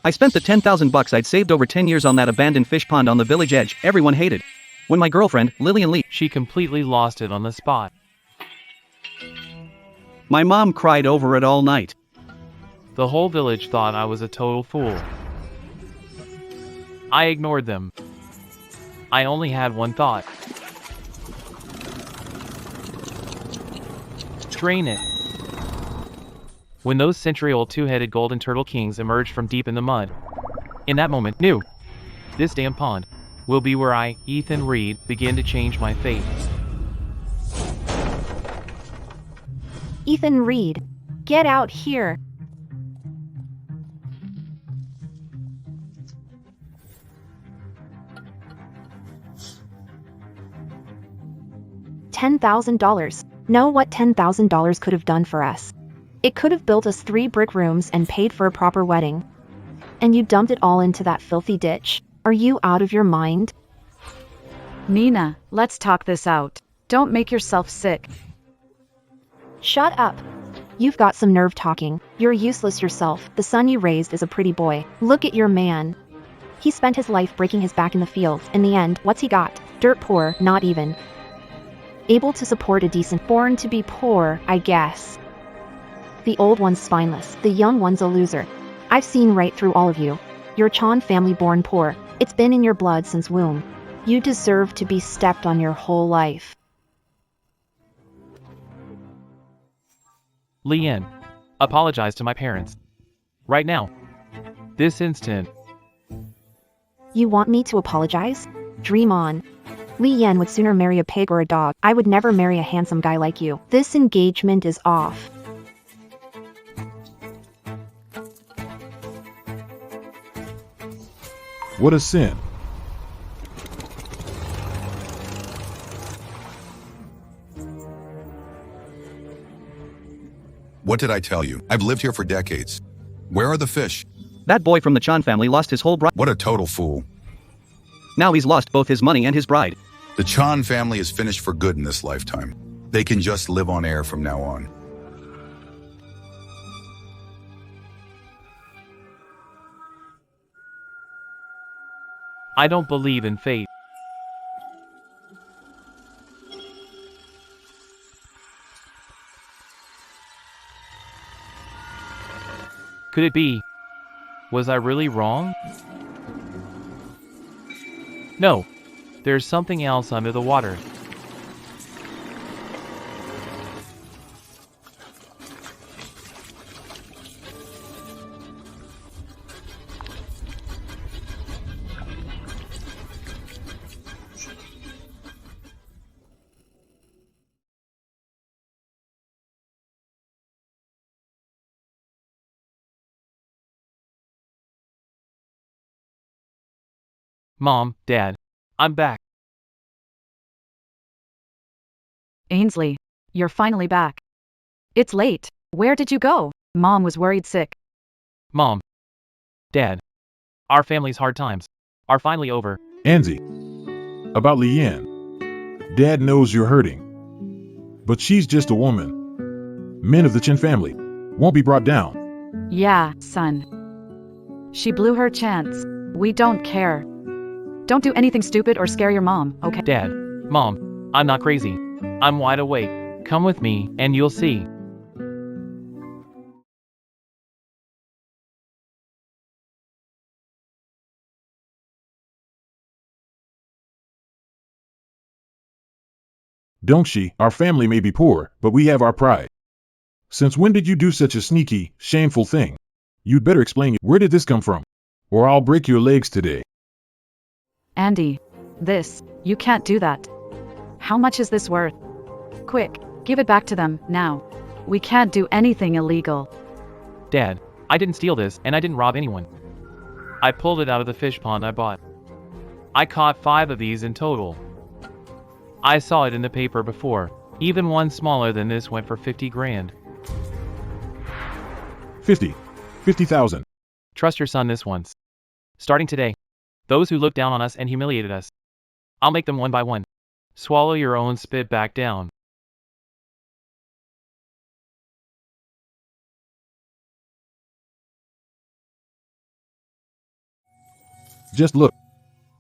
I spent the 10,000 bucks I'd saved over 10 years on that abandoned fish pond on the village edge everyone hated. When my girlfriend, Lillian Lee, She completely lost it on the spot. my mom cried over it all night. The whole village thought I was a total fool. I ignored them. I only had one thought. Drain it. When those century-old two-headed golden turtle kings emerged from deep in the mud, in that moment, knew this damn pond will be where I, Ethan Reed, begin to change my fate. Ethan Reed, get out here. $10,000. Know what $10,000 could have done for us? It could have built us 3 brick rooms and paid for a proper wedding. And you dumped it all into that filthy ditch. Are you out of your mind? Nina, let's talk this out. Don't make yourself sick. Shut up. You've got some nerve talking. You're useless yourself. The son you raised is a pretty boy. Look at your man. He spent his life breaking his back in the fields. In the end, what's he got? Dirt poor, not even able to support a decent, born to be poor, I guess. The old one's spineless, the young one's a loser. I've seen right through all of you. You're Chan family born poor. It's been in your blood since womb. You deserve to be stepped on your whole life. Leanne, apologize to my parents. Right now. This instant. You want me to apologize? Dream on. Li Yan would sooner marry a pig or a dog. I would never marry a handsome guy like you. This engagement is off. What a sin. What did I tell you? I've lived here for decades. Where are the fish? That boy from the Chan family lost his whole bride. What a total fool. Now he's lost both his money and his bride. The Chan family is finished for good in this lifetime. They can just live on air from now on. I don't believe in fate. Could it be? Was I really wrong? No, there's something else under the water. Mom, Dad, I'm back. Ainsley, you're finally back. It's late. Where did you go? Mom was worried sick. Mom, Dad, our family's hard times are finally over. Anzi, about Leanne. Dad knows you're hurting. But she's just a woman. Men of the Chen family won't be brought down. Yeah, son. She blew her chance. We don't care. Don't do anything stupid or scare your mom, okay? Dad, Mom, I'm not crazy. I'm wide awake. Come with me, and you'll see. Don't she? Our family may be poor, but we have our pride. Since when did you do such a sneaky, shameful thing? You'd better explain. Where did this come from? Or I'll break your legs today. Andy, you can't do that. How much is this worth? Quick, give it back to them, now. We can't do anything illegal. Dad, I didn't steal this, and I didn't rob anyone. I pulled it out of the fish pond I bought. I caught 5 of these in total. I saw it in the paper before. Even one smaller than this went for 50 grand. 50,000. Trust your son this once. Starting today, those who looked down on us and humiliated us, I'll make them one by one swallow your own spit back down. Just look.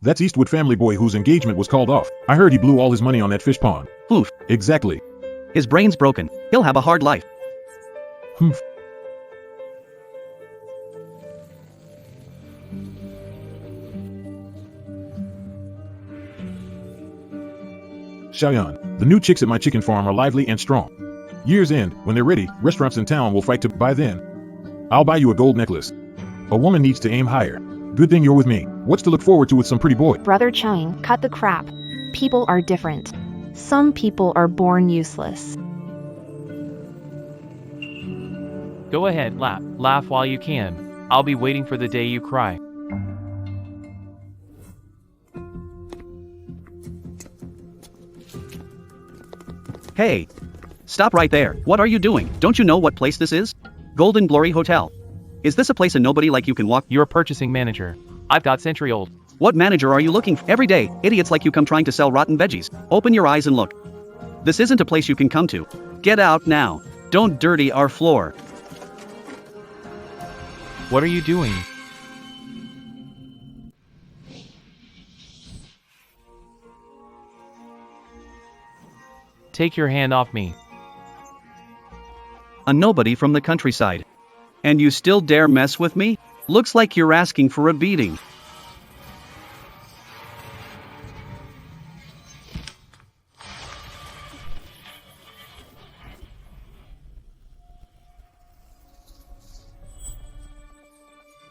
That's Eastwood family boy whose engagement was called off. I heard he blew all his money on that fish pond. Oof. Exactly. His brain's broken. He'll have a hard life. Humph. Xiaoyan, the new chicks at my chicken farm are lively and strong. Year's end, when they're ready, restaurants in town will fight to buy then. I'll buy you a gold necklace. A woman needs to aim higher. Good thing you're with me. What's to look forward to with some pretty boy? Brother Chang, cut the crap. People are different. Some people are born useless. Go ahead, laugh. Laugh while you can. I'll be waiting for the day you cry. Hey! Stop right there. What are you doing? Don't you know what place this is? Golden Glory Hotel. Is this a place a nobody like you can walk? You're a purchasing manager. I've got century-old. What manager are you looking for? Every day, idiots like you come trying to sell rotten veggies. Open your eyes and look. This isn't a place you can come to. Get out now. Don't dirty our floor. What are you doing? Take your hand off me. A nobody from the countryside. And you still dare mess with me? Looks like you're asking for a beating.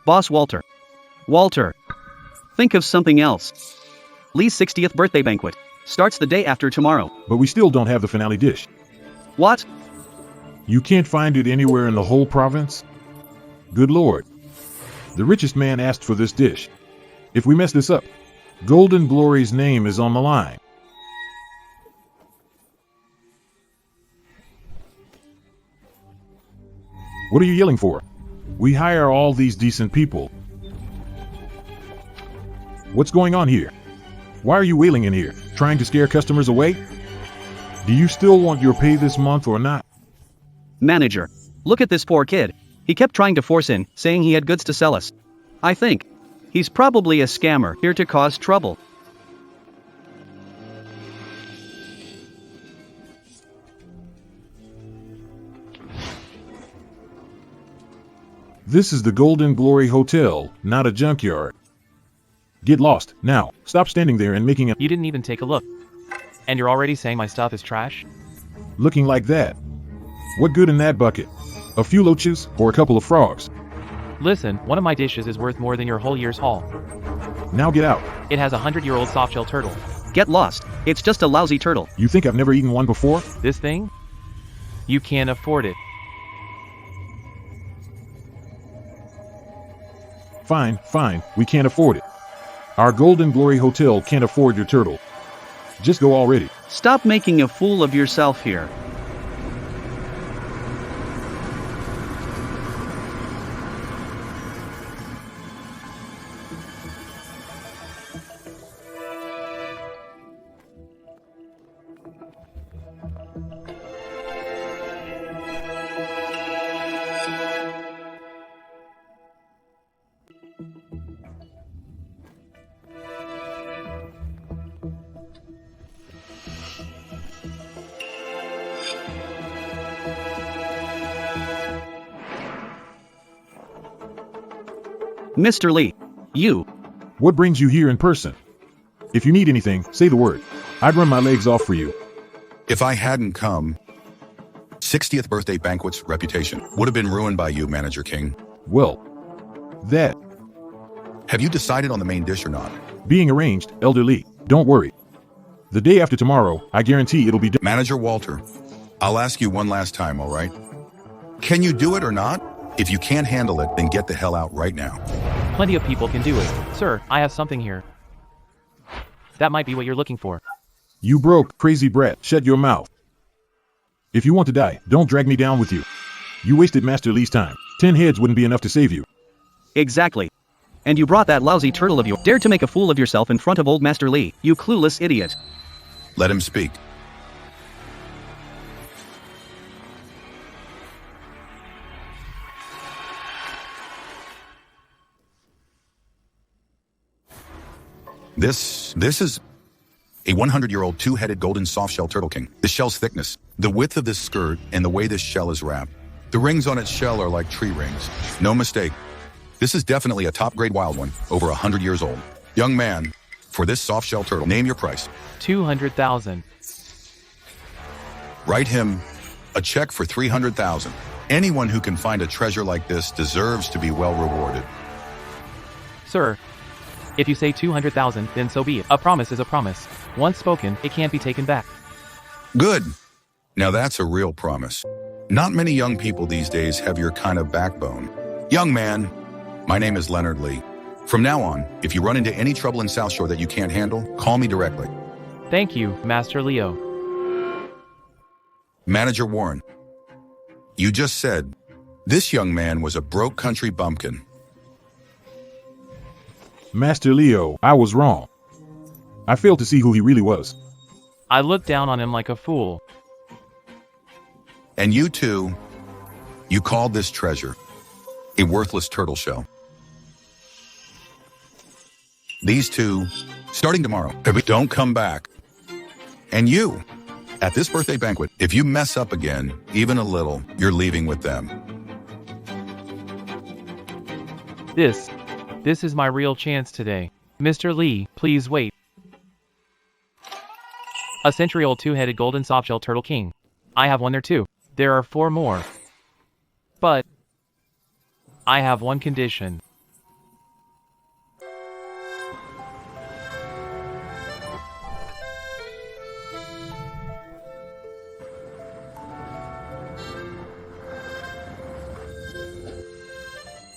Boss Walter. Walter. Think of something else. Lee's 60th birthday banquet starts the day after tomorrow. But we still don't have the finale dish. What? You can't find it anywhere in the whole province? Good lord. The richest man asked for this dish. If we mess this up, Golden Glory's name is on the line. What are you yelling for? We hire all these decent people. What's going on here? Why are you wailing in here? Trying to scare customers away? Do you still want your pay this month or not? Manager. Look at this poor kid. He kept trying to force in, saying he had goods to sell us. I think he's probably a scammer here to cause trouble. This is the Golden Glory Hotel, not a junkyard. Get lost, now. Stop standing there and making a You didn't even take a look. And you're already saying my stuff is trash? looking like that. What good in that bucket? A few loaches or a couple of frogs? Listen, one of my dishes is worth more than your whole year's haul. Now get out. It has a 100-year-old soft-shell turtle. Get lost. It's just a lousy turtle. You think I've never eaten one before? This thing? You can't afford it. Fine, fine, we can't afford it. Our Golden Glory Hotel can't afford your turtle. Just go already. Stop making a fool of yourself here. Mr. Lee, you. What brings you here in person? If you need anything, say the word. I'd run my legs off for you. If I hadn't come, 60th birthday banquet's reputation would have been ruined by you, Manager King. Well, that Have you decided on the main dish or not? being arranged, Elder Lee. Don't worry. The day after tomorrow, I guarantee it'll be done. Manager Walter, I'll ask you one last time, all right? Can you do it or not? If you can't handle it, then get the hell out right now. Plenty of people can do it. Sir, I have something here. That might be what you're looking for. You broke, crazy brat. Shut your mouth. If you want to die, don't drag me down with you. You wasted Master Lee's time. 10 heads wouldn't be enough to save you. Exactly. And you brought that lousy turtle of yours. Dared to make a fool of yourself in front of old Master Lee, you clueless idiot. Let him speak. This is a 100-year-old two-headed golden soft-shell turtle king. The shell's thickness, the width of this skirt, and the way this shell is wrapped. The rings on its shell are like tree rings. No mistake. This is definitely a top-grade wild one, over 100 years old. Young man, for this soft-shell turtle, name your price. 200,000. Write him a check for 300,000. Anyone who can find a treasure like this deserves to be well rewarded. Sir, if you say 200,000, then so be it. A promise is a promise. Once spoken, it can't be taken back. Good. Now that's a real promise. Not many young people these days have your kind of backbone. Young man, my name is Leonard Lee. From now on, if you run into any trouble in South Shore that you can't handle, call me directly. Thank you, Master Leo. Manager Warren, you just said this young man was a broke country bumpkin. Master Leo, I was wrong. I failed to see who he really was. I looked down on him like a fool. And you too, you called this treasure a worthless turtle shell. These two, starting tomorrow, don't come back. And you, at this birthday banquet, if you mess up again, even a little, you're leaving with them. This is my real chance today. Mr. Lee, please wait. A century-old two-headed golden softshell turtle king. I have one there too. There are 4 more. But I have one condition.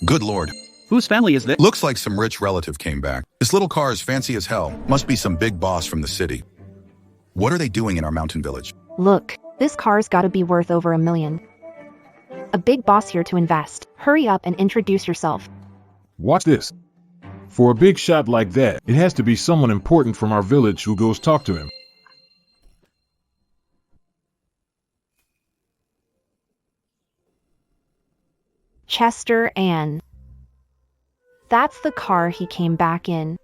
Good Lord. Whose family is this? Looks like some rich relative came back. This little car is fancy as hell. Must be some big boss from the city. What are they doing in our mountain village? Look, this car's gotta be worth over $1 million. A big boss here to invest. Hurry up and introduce yourself. Watch this. For a big shot like that, it has to be someone important from our village who goes talk to him. Chester Ann. That's the car he came back in.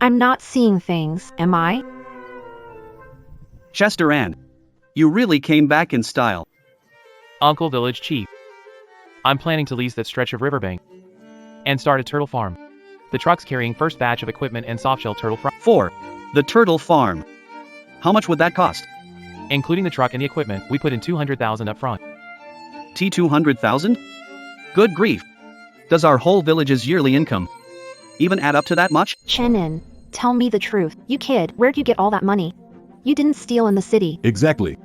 I'm not seeing things, am I? Chester Ann. You really came back in style. Uncle Village Chief. I'm planning to lease that stretch of riverbank and start a turtle farm. The truck's carrying first batch of equipment and softshell turtle fry. 4. The turtle farm. How much would that cost? Including the truck and the equipment, we put in 200,000 up front. $200,000? Good grief. Does our whole village's yearly income even add up to that much? Chenin, tell me the truth. You kid, where'd you get all that money? You didn't steal in the city. Exactly.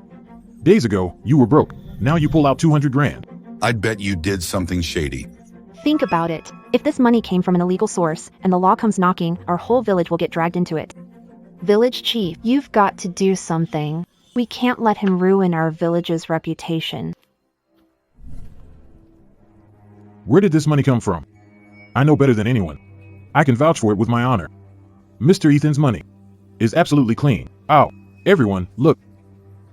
Days ago, you were broke. Now you pull out 200 grand. I'd bet you did something shady. Think about it. If this money came from an illegal source and the law comes knocking, our whole village will get dragged into it. Village Chief, you've got to do something. We can't let him ruin our village's reputation. Where did this money come from? I know better than anyone. I can vouch for it with my honor. Mr. Ethan's money is absolutely clean. Ow. Everyone, look.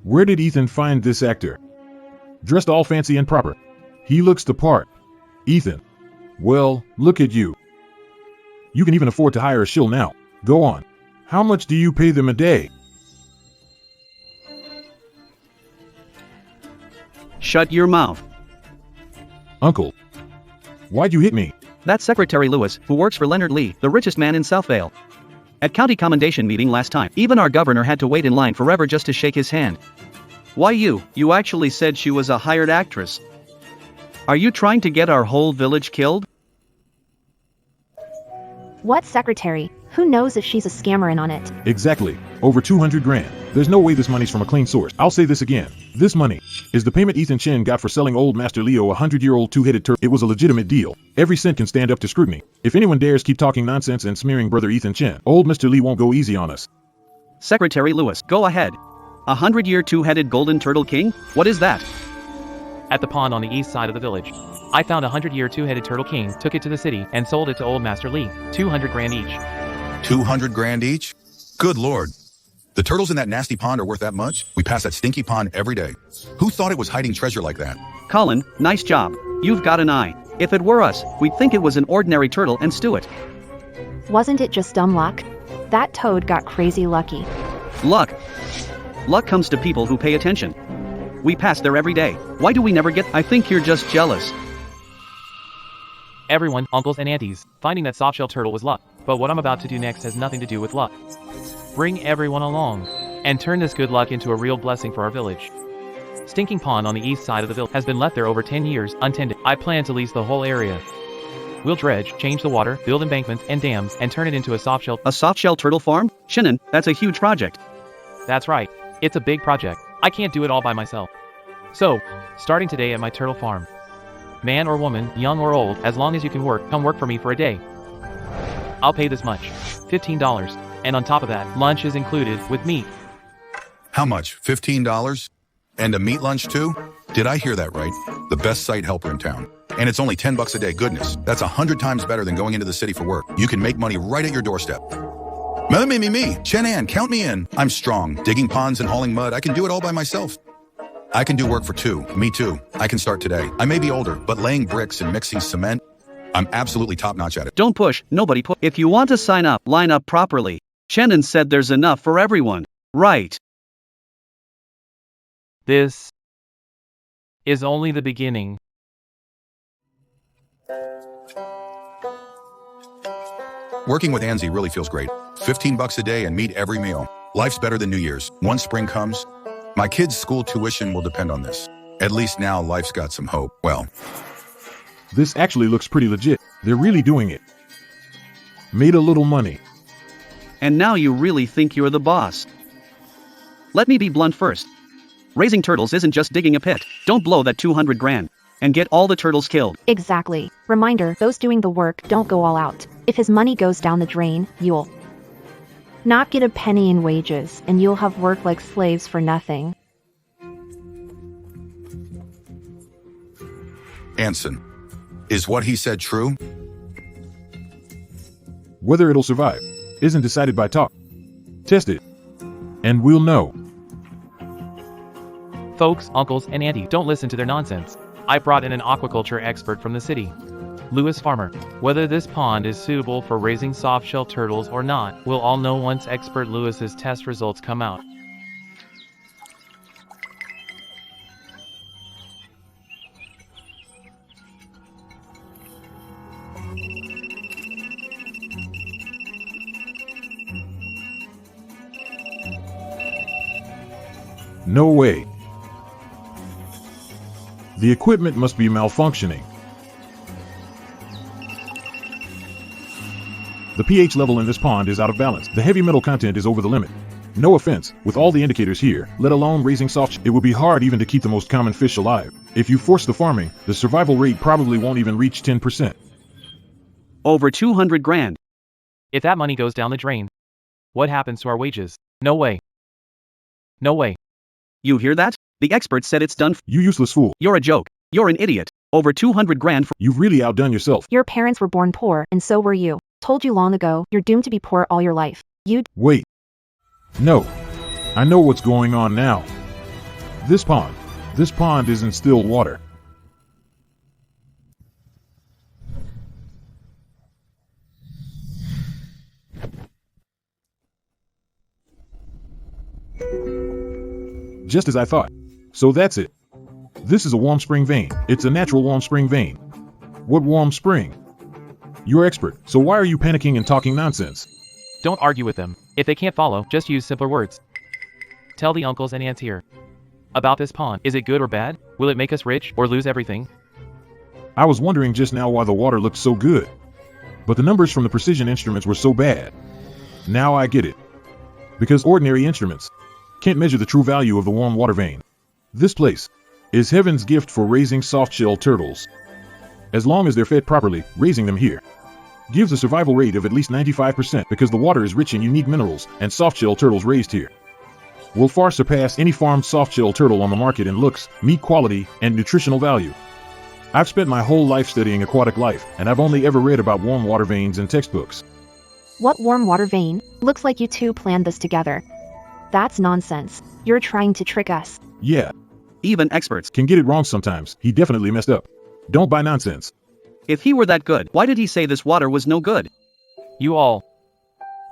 Where did Ethan find this actor? Dressed all fancy and proper. He looks the part. Ethan. Well, look at you. You can even afford to hire a shill now. Go on. How much do you pay them a day? Shut your mouth. Uncle. Why'd you hit me? That's Secretary Lewis, who works for Leonard Lee, the richest man in Southvale. At county commendation meeting last time, even our governor had to wait in line forever just to shake his hand. Why you? You actually said she was a hired actress. Are you trying to get our whole village killed? What secretary? Who knows if she's a scammer in on it? Exactly. Over 200 grand. There's no way this money's from a clean source. I'll say this again. This money is the payment Ethan Chen got for selling old Master Leo a 100-year-old two-headed turtle. It was a legitimate deal. Every cent can stand up to scrutiny. If anyone dares keep talking nonsense and smearing brother Ethan Chen, old Mr. Lee won't go easy on us. Secretary Lewis, go ahead. 100-year two-headed golden turtle king? What is that? At the pond on the east side of the village, I found a 100-year two-headed turtle king, took it to the city, and sold it to old Master Lee. 200 grand each. 200 grand each? Good Lord. The turtles in that nasty pond are worth that much? We pass that stinky pond every day. Who thought it was hiding treasure like that? Colin, nice job. You've got an eye. If it were us, we'd think it was an ordinary turtle and stew it. Wasn't it just dumb luck? That toad got crazy lucky. Luck. Luck comes to people who pay attention. We pass there every day. Why do we never get? I think you're just jealous. Everyone, uncles and aunties, finding that softshell turtle was luck. But what I'm about to do next has nothing to do with luck. Bring everyone along, and turn this good luck into a real blessing for our village. Stinking Pond on the east side of the village has been left there over 10 years, untended. I plan to lease the whole area. We'll dredge, change the water, build embankments and dams, and turn it into a softshell. A softshell turtle farm? Shinnon, that's a huge project. That's right. It's a big project. I can't do it all by myself. So, starting today at my turtle farm. Man or woman, young or old, as long as you can work, come work for me for a day. I'll pay this much. $15. And on top of that, lunch is included, with meat. How much? $15? And a meat lunch too? Did I hear that right? The best site helper in town. And it's only $10 a day. Goodness, that's 100 times better than going into the city for work. You can make money right at your doorstep. Me. Chen-Ann, count me in. I'm strong. Digging ponds and hauling mud, I can do it all by myself. I can do work for two. Me too. I can start today. I may be older, but laying bricks and mixing cement, I'm absolutely top-notch at it. Don't push, nobody push. If you want to sign up, line up properly. Shannon said there's enough for everyone. Right. This is only the beginning. Working with Anzi really feels great. $15 a day and meat every meal. Life's better than New Year's. Once spring comes, my kids' school tuition will depend on this. At least now life's got some hope. Well, This actually looks pretty legit. They're really doing it. Made a little money. And now you really think you're the boss. Let me be blunt first. Raising turtles isn't just digging a pit. Don't blow that 200 grand and get all the turtles killed. Exactly. Reminder, those doing the work don't go all out. If his money goes down the drain, you'll not get a penny in wages, and you'll have worked like slaves for nothing. Anson, is what he said true? Whether it'll survive isn't decided by talk. Test it, and we'll know. Folks, uncles, and auntie, don't listen to their nonsense. I brought in an aquaculture expert from the city, Lewis Farmer. Whether this pond is suitable for raising softshell turtles or not, we'll all know once expert Lewis's test results come out. No way. The equipment must be malfunctioning. The pH level in this pond is out of balance. The heavy metal content is over the limit. No offense, with all the indicators here, let alone raising soft, it would be hard even to keep the most common fish alive. If you force the farming, the survival rate probably won't even reach 10%. Over 200 grand. If that money goes down the drain, what happens to our wages? No way. No way. You hear that? The expert said it's done. You useless fool. You're a joke. You're an idiot. Over 200 grand for. You've really outdone yourself. Your parents were born poor, and so were you. Told you long ago, you're doomed to be poor all your life. Wait. No. I know what's going on now. This pond is in still water. Just as I thought. So that's it. This is a warm spring vein. It's a natural warm spring vein. What warm spring? You're expert, so why are you panicking and talking nonsense? Don't argue with them. If they can't follow, just use simpler words. Tell the uncles and aunts here about this pond. Is it good or bad? Will it make us rich or lose everything? I was wondering just now why the water looked so good. But the numbers from the precision instruments were so bad. Now I get it. Because ordinary instruments can't measure the true value of the warm water vein. This place is heaven's gift for raising softshell turtles. As long as they're fed properly, raising them here gives a survival rate of at least 95% because the water is rich in unique minerals, and softshell turtles raised here will far surpass any farmed softshell turtle on the market in looks, meat quality, and nutritional value. I've spent my whole life studying aquatic life, and I've only ever read about warm water veins in textbooks. What warm water vein? Looks like you two planned this together. That's nonsense. You're trying to trick us. Yeah, Even experts. can get it wrong sometimes. He definitely messed up. Don't buy nonsense. If he were that good, why did he say this water was no good? You all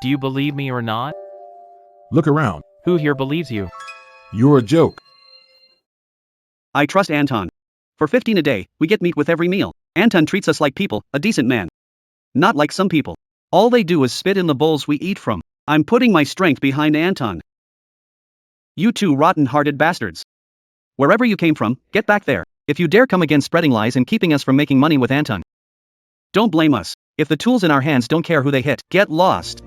Do you believe me or not? Look around. Who here believes you? You're a joke. I trust Anton. For 15 a day, we get meat with every meal. Anton treats us like people, a decent man. Not like some people. All they do is spit in the bowls we eat from. I'm putting my strength behind Anton. You two rotten-hearted bastards. Wherever you came from, get back there. If you dare come again spreading lies and keeping us from making money with Anton. Don't blame us. If the tools in our hands don't care who they hit, get lost.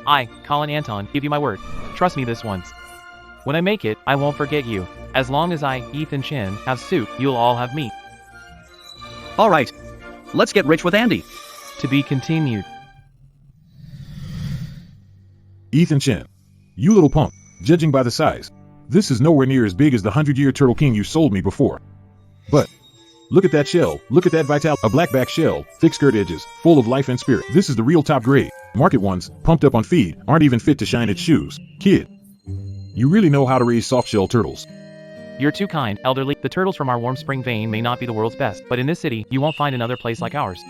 I, Colin Anton, give you my word. Trust me this once. When I make it, I won't forget you. As long as I, Ethan Chin, have soup, you'll all have meat. Alright. Let's get rich with Andy. To be continued. Ethan Chin. You little punk. Judging by the size, this is nowhere near as big as the 100-year Turtle King you sold me before. But look at that shell. Look at that vitality. A blackback shell, thick skirt edges, full of life and spirit. This is the real top grade. Market ones, pumped up on feed, aren't even fit to shine its shoes. Kid, you really know how to raise soft-shell turtles. You're too kind, elderly. The turtles from our warm spring vein may not be the world's best, but in this city, you won't find another place like ours.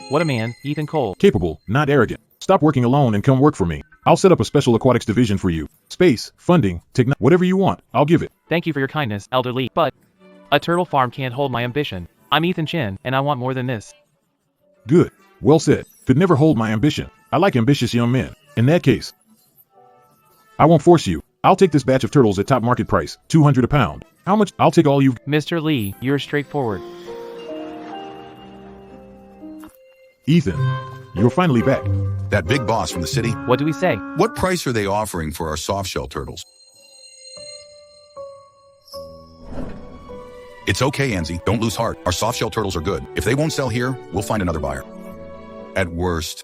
What a man, Ethan Cole. Capable, not arrogant. Stop working alone and come work for me. I'll set up a special aquatics division for you. Space, funding, whatever you want, I'll give it. Thank you for your kindness, elderly, but a turtle farm can't hold my ambition. I'm Ethan Chin, and I want more than this. Good. Well said. Could never hold my ambition. I like ambitious young men. In that case, I won't force you. I'll take this batch of turtles at top market price, $200 a pound. How much? I'll take all you've... Mr. Lee, you're straightforward. Ethan, you're finally back. That big boss from the city. What do we say? What price are they offering for our soft-shell turtles? It's okay, Anzi. Don't lose heart. Our soft-shell turtles are good. If they won't sell here, we'll find another buyer. At worst.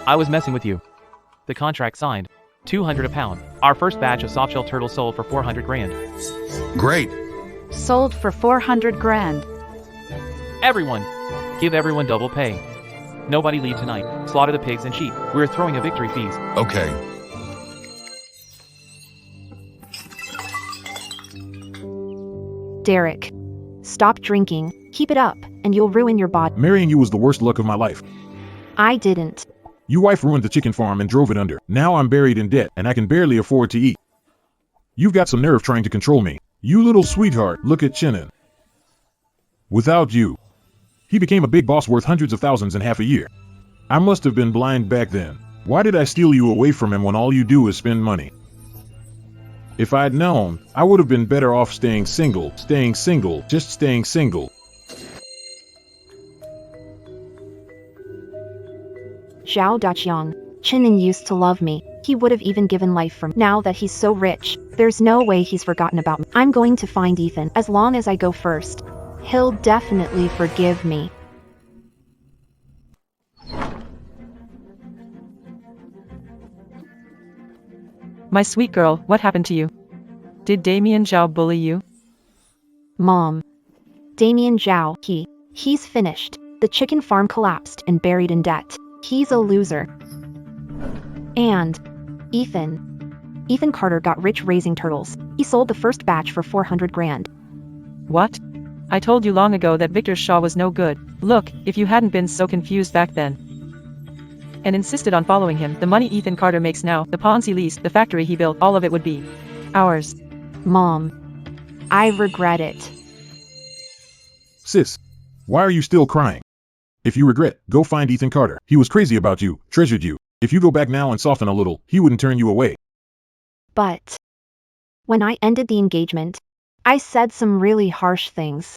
I was messing with you. The contract signed. $200 a pound. Our first batch of soft-shell turtles sold for 400 grand. Great. Sold for 400 grand. Everyone! Give everyone double pay. Nobody leave tonight. Slaughter the pigs and sheep. We're throwing a victory feast. Okay. Derek. Stop drinking, keep it up, and you'll ruin your body. Marrying you was the worst luck of my life. I didn't. Your wife ruined the chicken farm and drove it under. Now I'm buried in debt, and I can barely afford to eat. You've got some nerve trying to control me. You little sweetheart, look at Chinnan. Without you, he became a big boss worth hundreds of thousands in half a year. I must have been blind back then. Why did I steal you away from him when all you do is spend money? If I'd known, I would have been better off staying single, just staying single. Zhao Daqiang. Chinin used to love me. He would have even given life for me. Now that he's so rich, there's no way he's forgotten about me. I'm going to find Ethan. As long as I go first, he'll definitely forgive me. My sweet girl, what happened to you? Did Damien Zhao bully you? Mom. Damien Zhao, he's finished. The chicken farm collapsed and buried in debt. He's a loser. And Ethan Carter got rich raising turtles. He sold the first batch for 400 grand. What? I told you long ago that Victor Shaw was no good. Look, if you hadn't been so confused back then and insisted on following him, the money Ethan Carter makes now, the ponds he leased, the factory he built, all of it would be ours. Mom, I regret it. Sis, why are you still crying? If you regret, go find Ethan Carter. He was crazy about you, treasured you. If you go back now and soften a little, he wouldn't turn you away. But when I ended the engagement, I said some really harsh things.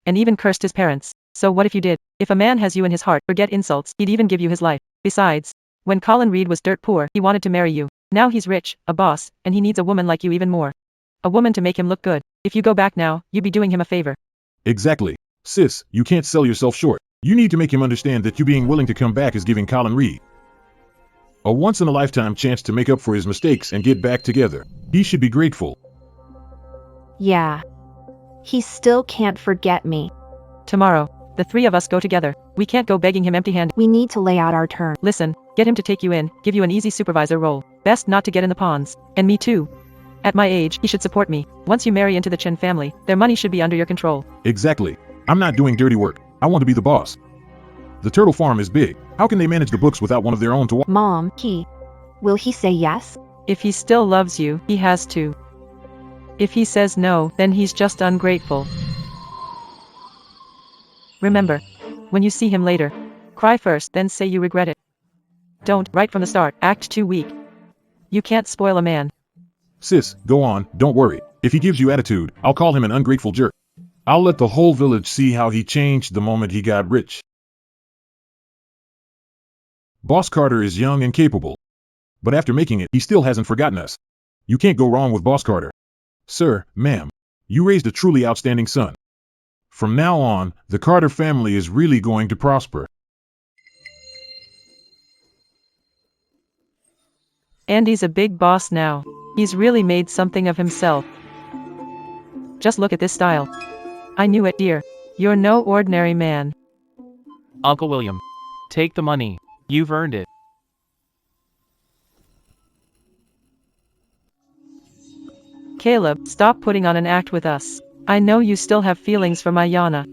And even cursed his parents. So what if you did? If a man has you in his heart, forget insults, he'd even give you his life. Besides, when Colin Reed was dirt poor, he wanted to marry you. Now he's rich, a boss, and he needs a woman like you even more. A woman to make him look good. If you go back now, you'd be doing him a favor. Exactly. Sis, you can't sell yourself short. You need to make him understand that you being willing to come back is giving Colin Reed a once-in-a-lifetime chance to make up for his mistakes and get back together. He should be grateful. Yeah. He still can't forget me. Tomorrow, the three of us go together. We can't go begging him empty-handed. We need to lay out our terms. Listen, get him to take you in, give you an easy supervisor role. Best not to get in the ponds. And me too. At my age, he should support me. Once you marry into the Chen family, their money should be under your control. Exactly. I'm not doing dirty work. I want to be the boss. The turtle farm is big. How can they manage the books without one of their own to watch? Mom, will he say yes? If he still loves you, he has to. If he says no, then he's just ungrateful. Remember, when you see him later, cry first, then say you regret it. Don't, right from the start, act too weak. You can't spoil a man. Sis, go on, don't worry. If he gives you attitude, I'll call him an ungrateful jerk. I'll let the whole village see how he changed the moment he got rich. Boss Carter is young and capable. But after making it, he still hasn't forgotten us. You can't go wrong with Boss Carter. Sir, ma'am, you raised a truly outstanding son. From now on, the Carter family is really going to prosper. Andy's a big boss now. He's really made something of himself. Just look at this style. I knew it, dear. You're no ordinary man. Uncle William, take the money. You've earned it. Caleb, stop putting on an act with us. I know you still have feelings for my Yana.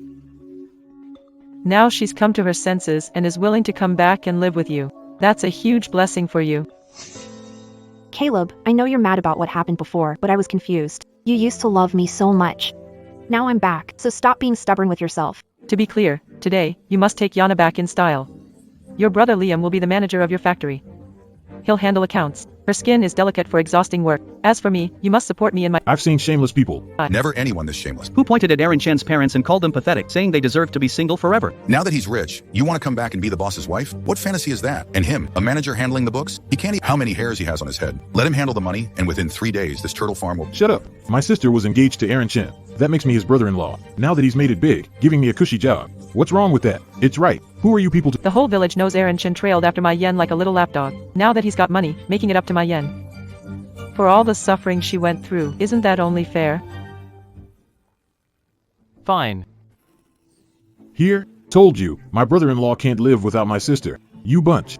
Now she's come to her senses and is willing to come back and live with you. That's a huge blessing for you. Caleb, I know you're mad about what happened before, but I was confused. You used to love me so much. Now I'm back, so stop being stubborn with yourself. To be clear, today, you must take Yana back in style. Your brother Liam will be the manager of your factory. He'll handle accounts. Her skin is delicate for exhausting work. As for me, you must support me in my— I've seen shameless people. Never anyone this shameless. Who pointed at Aaron Chen's parents and called them pathetic, saying they deserve to be single forever. Now that he's rich, you want to come back and be the boss's wife? What fantasy is that? And him, a manager handling the books? He can't how many hairs he has on his head. Let him handle the money, and within 3 days, this turtle farm will— Shut up. My sister was engaged to Aaron Chen. That makes me his brother-in-law. Now that he's made it big, giving me a cushy job. What's wrong with that? It's right. Who are you people to— The whole village knows Aaron Chen trailed after my yen like a little lapdog. Now that he's got money, making it up to my yen. For all the suffering she went through, isn't that only fair? Fine. Here? Told you, my brother-in-law can't live without my sister. You bunch.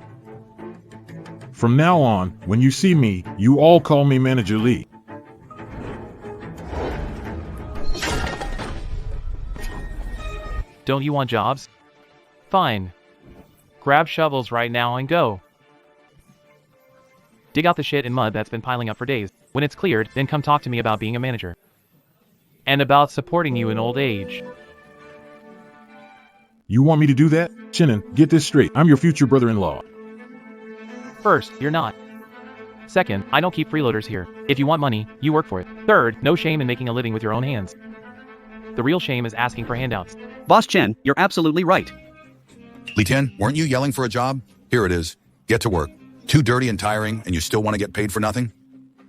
From now on, when you see me, you all call me Manager Lee. Don't you want jobs? Fine. Grab shovels right now and go. Dig out the shit and mud that's been piling up for days. When it's cleared, then come talk to me about being a manager. And about supporting you in old age. You want me to do that? Chenin, get this straight. I'm your future brother-in-law. First, you're not. Second, I don't keep freeloaders here. If you want money, you work for it. Third, no shame in making a living with your own hands. The real shame is asking for handouts. Boss Chen, you're absolutely right. Li Tian, weren't you yelling for a job? Here it is. Get to work. Too dirty and tiring, and you still want to get paid for nothing?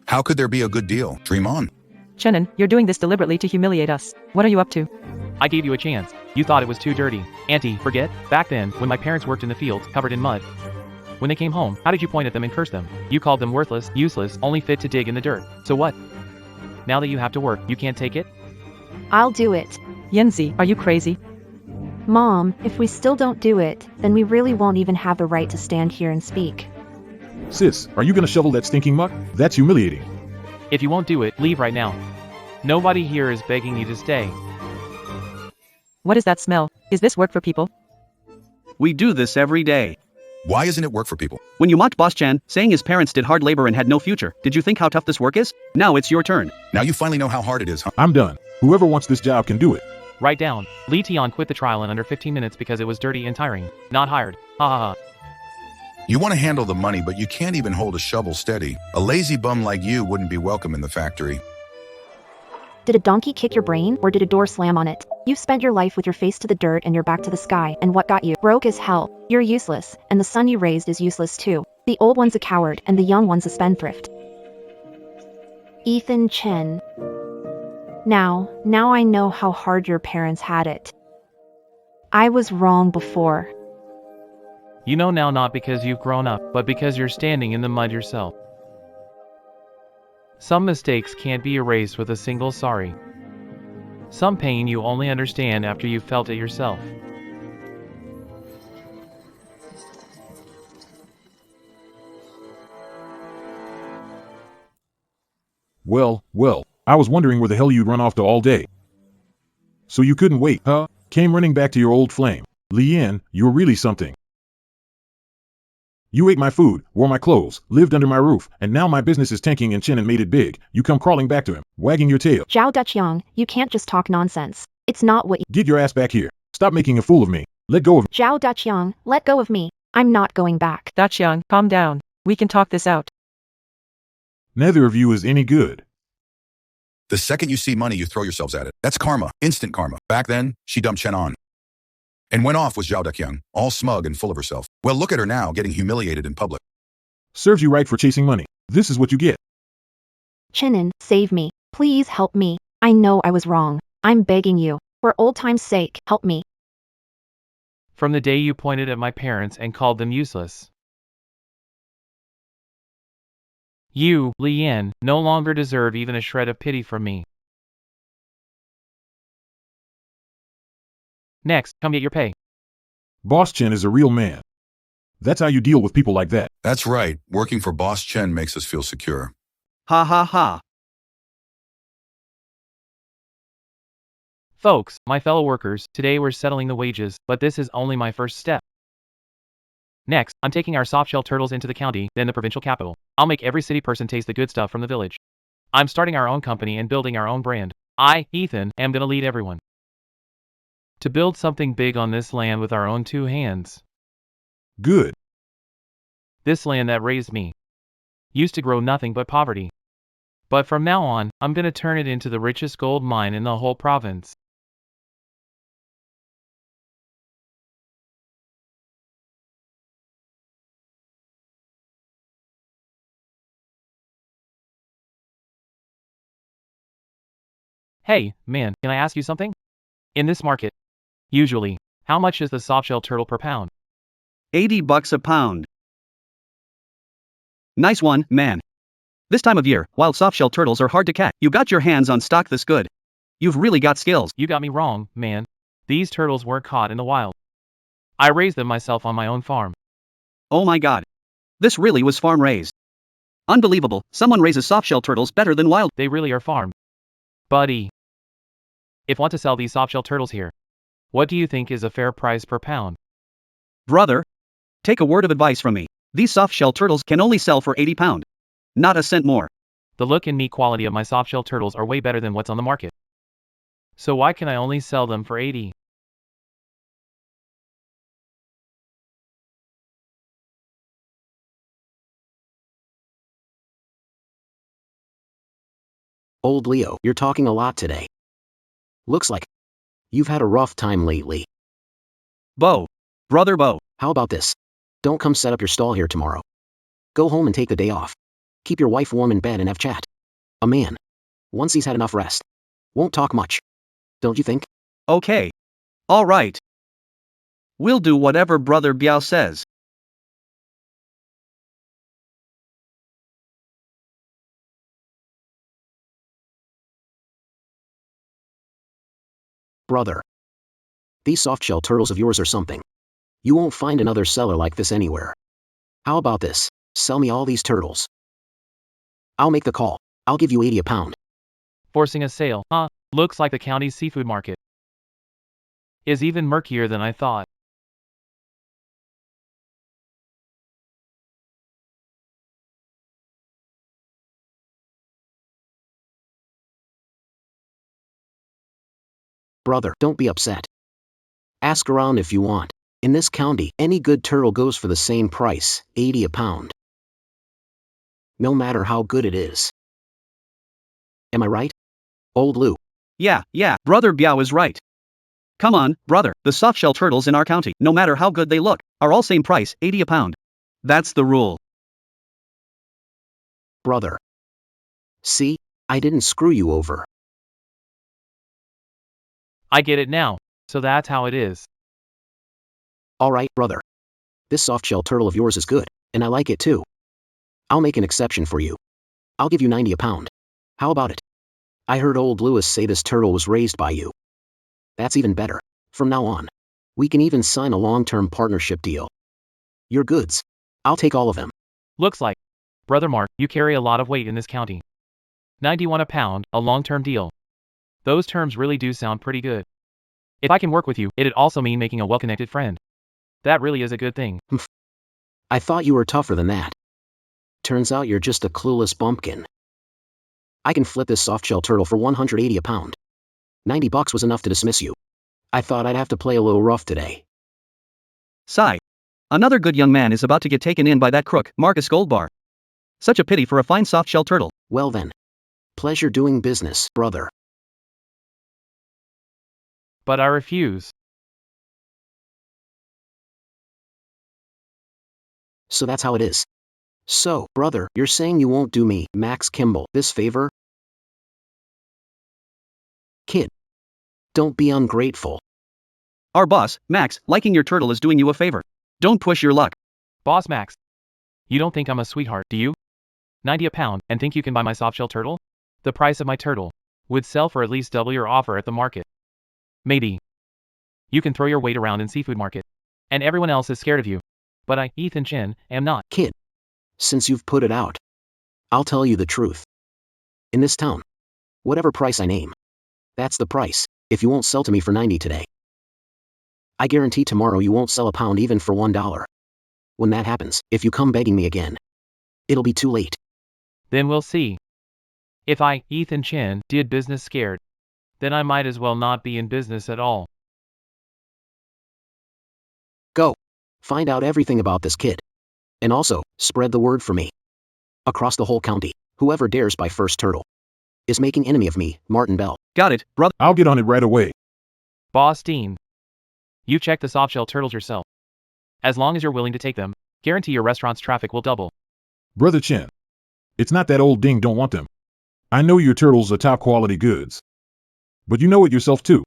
How could there be a good deal? Dream on. Chenin, you're doing this deliberately to humiliate us. What are you up to? I gave you a chance. You thought it was too dirty. Auntie, forget? Back then, when my parents worked in the fields, covered in mud. When they came home, how did you point at them and curse them? You called them worthless, useless, only fit to dig in the dirt. So what? Now that you have to work, you can't take it? I'll do it. Yenzi, are you crazy? Mom, if we still don't do it, then we really won't even have the right to stand here and speak. Sis, are you gonna shovel that stinking muck? That's humiliating. If you won't do it, leave right now. Nobody here is begging you to stay. What is that smell? Is this work for people? We do this every day. Why isn't it work for people? When you mocked Boss Chen, saying his parents did hard labor and had no future, did you think how tough this work is? Now it's your turn. Now you finally know how hard it is, huh? I'm done. Whoever wants this job can do it. Write down. Li Tian quit the trial in under 15 minutes because it was dirty and tiring. Not hired. Ha ha ha. You want to handle the money, but you can't even hold a shovel steady. A lazy bum like you wouldn't be welcome in the factory. Did a donkey kick your brain, or did a door slam on it? You've spent your life with your face to the dirt and your back to the sky, and what got you? Broke as hell. You're useless, and the son you raised is useless too. The old one's a coward, and the young one's a spendthrift. Ethan Chen. Now I know how hard your parents had it. I was wrong before. You know now not because you've grown up, but because you're standing in the mud yourself. Some mistakes can't be erased with a single sorry. Some pain you only understand after you've felt it yourself. Well, I was wondering where the hell you'd run off to all day. So you couldn't wait, huh? Came running back to your old flame. Lian, you're really something. You ate my food, wore my clothes, lived under my roof, and now my business is tanking and Chen made it big. You come crawling back to him, wagging your tail. Zhao Duqiang, you can't just talk nonsense. It's not what you— Get your ass back here. Stop making a fool of me. Let go of me. Zhao Duqiang, let go of me. I'm not going back. Daqiang, calm down. We can talk this out. Neither of you is any good. The second you see money, you throw yourselves at it. That's karma, instant karma. Back then, she dumped Chen on and went off with Zhao Deqiang, all smug and full of herself. Well, look at her now, getting humiliated in public. Serves you right for chasing money. This is what you get. Chenin, save me. Please help me. I know I was wrong. I'm begging you. For old time's sake, help me. From the day you pointed at my parents and called them useless. You, Li Yan, no longer deserve even a shred of pity from me. Next, come get your pay. Boss Chen is a real man. That's how you deal with people like that. That's right. Working for Boss Chen makes us feel secure. Ha ha ha. Folks, my fellow workers, today we're settling the wages, but this is only my first step. Next, I'm taking our softshell turtles into the county, then the provincial capital. I'll make every city person taste the good stuff from the village. I'm starting our own company and building our own brand. I, Ethan, am gonna lead everyone to build something big on this land with our own two hands. Good. This land that raised me used to grow nothing but poverty. But from now on, I'm gonna turn it into the richest gold mine in the whole province. Hey, man, can I ask you something? In this market, usually, how much is the softshell turtle per pound? $80 a pound. Nice one, man. This time of year, wild softshell turtles are hard to catch. You got your hands on stock this good. You've really got skills. You got me wrong, man. These turtles weren't caught in the wild. I raised them myself on my own farm. Oh my god. This really was farm raised. Unbelievable, someone raises softshell turtles better than wild. They really are farmed. Buddy. If want to sell these softshell turtles here, what do you think is a fair price per pound? Brother, take a word of advice from me. These softshell turtles can only sell for 80 pound. Not a cent more. The look and meat quality of my softshell turtles are way better than what's on the market. So why can I only sell them for 80? Old Leo, you're talking a lot today. Looks like you've had a rough time lately. Bo. Brother Bo. How about this? Don't come set up your stall here tomorrow. Go home and take the day off. Keep your wife warm in bed and have chat. A man, once he's had enough rest, won't talk much. Don't you think? Okay. All right. We'll do whatever Brother Biao says. Brother, these softshell turtles of yours are something. You won't find another seller like this anywhere. How about this? Sell me all these turtles. I'll make the call. I'll give you 80 a pound. Forcing a sale, huh? Looks like the county's seafood market is even murkier than I thought. Brother, don't be upset. Ask around if you want. In this county, any good turtle goes for the same price, 80 a pound. No matter how good it is. Am I right? Old Lou. Yeah, Brother Biao is right. Come on, brother, the softshell turtles in our county, no matter how good they look, are all same price, 80 a pound. That's the rule. Brother. See, I didn't screw you over. I get it now, so that's how it is. Alright, brother. This softshell turtle of yours is good, and I like it too. I'll make an exception for you. I'll give you 90 a pound. How about it? I heard old Lewis say this turtle was raised by you. That's even better. From now on, we can even sign a long-term partnership deal. Your goods. I'll take all of them. Looks like, Brother Mark, you carry a lot of weight in this county. 91 a pound, a long-term deal. Those terms really do sound pretty good. If I can work with you, it'd also mean making a well-connected friend. That really is a good thing. I thought you were tougher than that. Turns out you're just a clueless bumpkin. I can flip this softshell turtle for 180 a pound. $90 was enough to dismiss you. I thought I'd have to play a little rough today. Sigh. Another good young man is about to get taken in by that crook, Marcus Goldbar. Such a pity for a fine softshell turtle. Well then. Pleasure doing business, brother. But I refuse. So that's how it is. So, brother, you're saying you won't do me, Max Kimball, this favor? Kid. Don't be ungrateful. Our boss, Max, liking your turtle is doing you a favor. Don't push your luck. Boss Max. You don't think I'm a sweetheart, do you? 90 a pound, and think you can buy my softshell turtle? The price of my turtle would sell for at least double your offer at the market. Maybe. You can throw your weight around in seafood market. And everyone else is scared of you. But I, Ethan Chin, am not. Kid. Since you've put it out, I'll tell you the truth. In this town, whatever price I name, that's the price, if you won't sell to me for 90 today. I guarantee tomorrow you won't sell a pound even for $1. When that happens, if you come begging me again, it'll be too late. Then we'll see. If I, Ethan Chin, did business scared, then I might as well not be in business at all. Go. Find out everything about this kid. And also, spread the word for me. Across the whole county, whoever dares buy first turtle is making enemy of me, Martin Bell. Got it, brother. I'll get on it right away. Boss Dean. You check the softshell turtles yourself. As long as you're willing to take them, guarantee your restaurant's traffic will double. Brother Chin. It's not that old ding don't want them. I know your turtles are top quality goods. But you know it yourself too.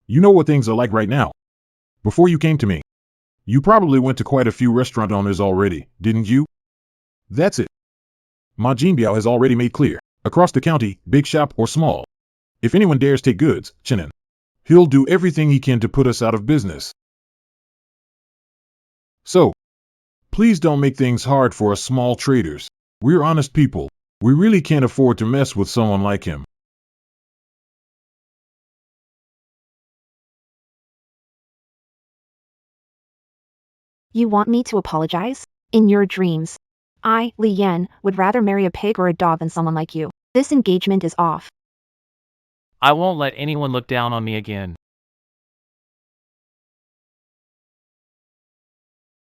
You know what things are like right now. Before you came to me, you probably went to quite a few restaurant owners already, didn't you? That's it. Ma Jinbiao has already made clear, across the county, big shop or small. If anyone dares take goods, Chinen, he'll do everything he can to put us out of business. So, please don't make things hard for us small traders. We're honest people. We really can't afford to mess with someone like him. You want me to apologize? In your dreams. I, Li Yan, would rather marry a pig or a dog than someone like you. This engagement is off. I won't let anyone look down on me again.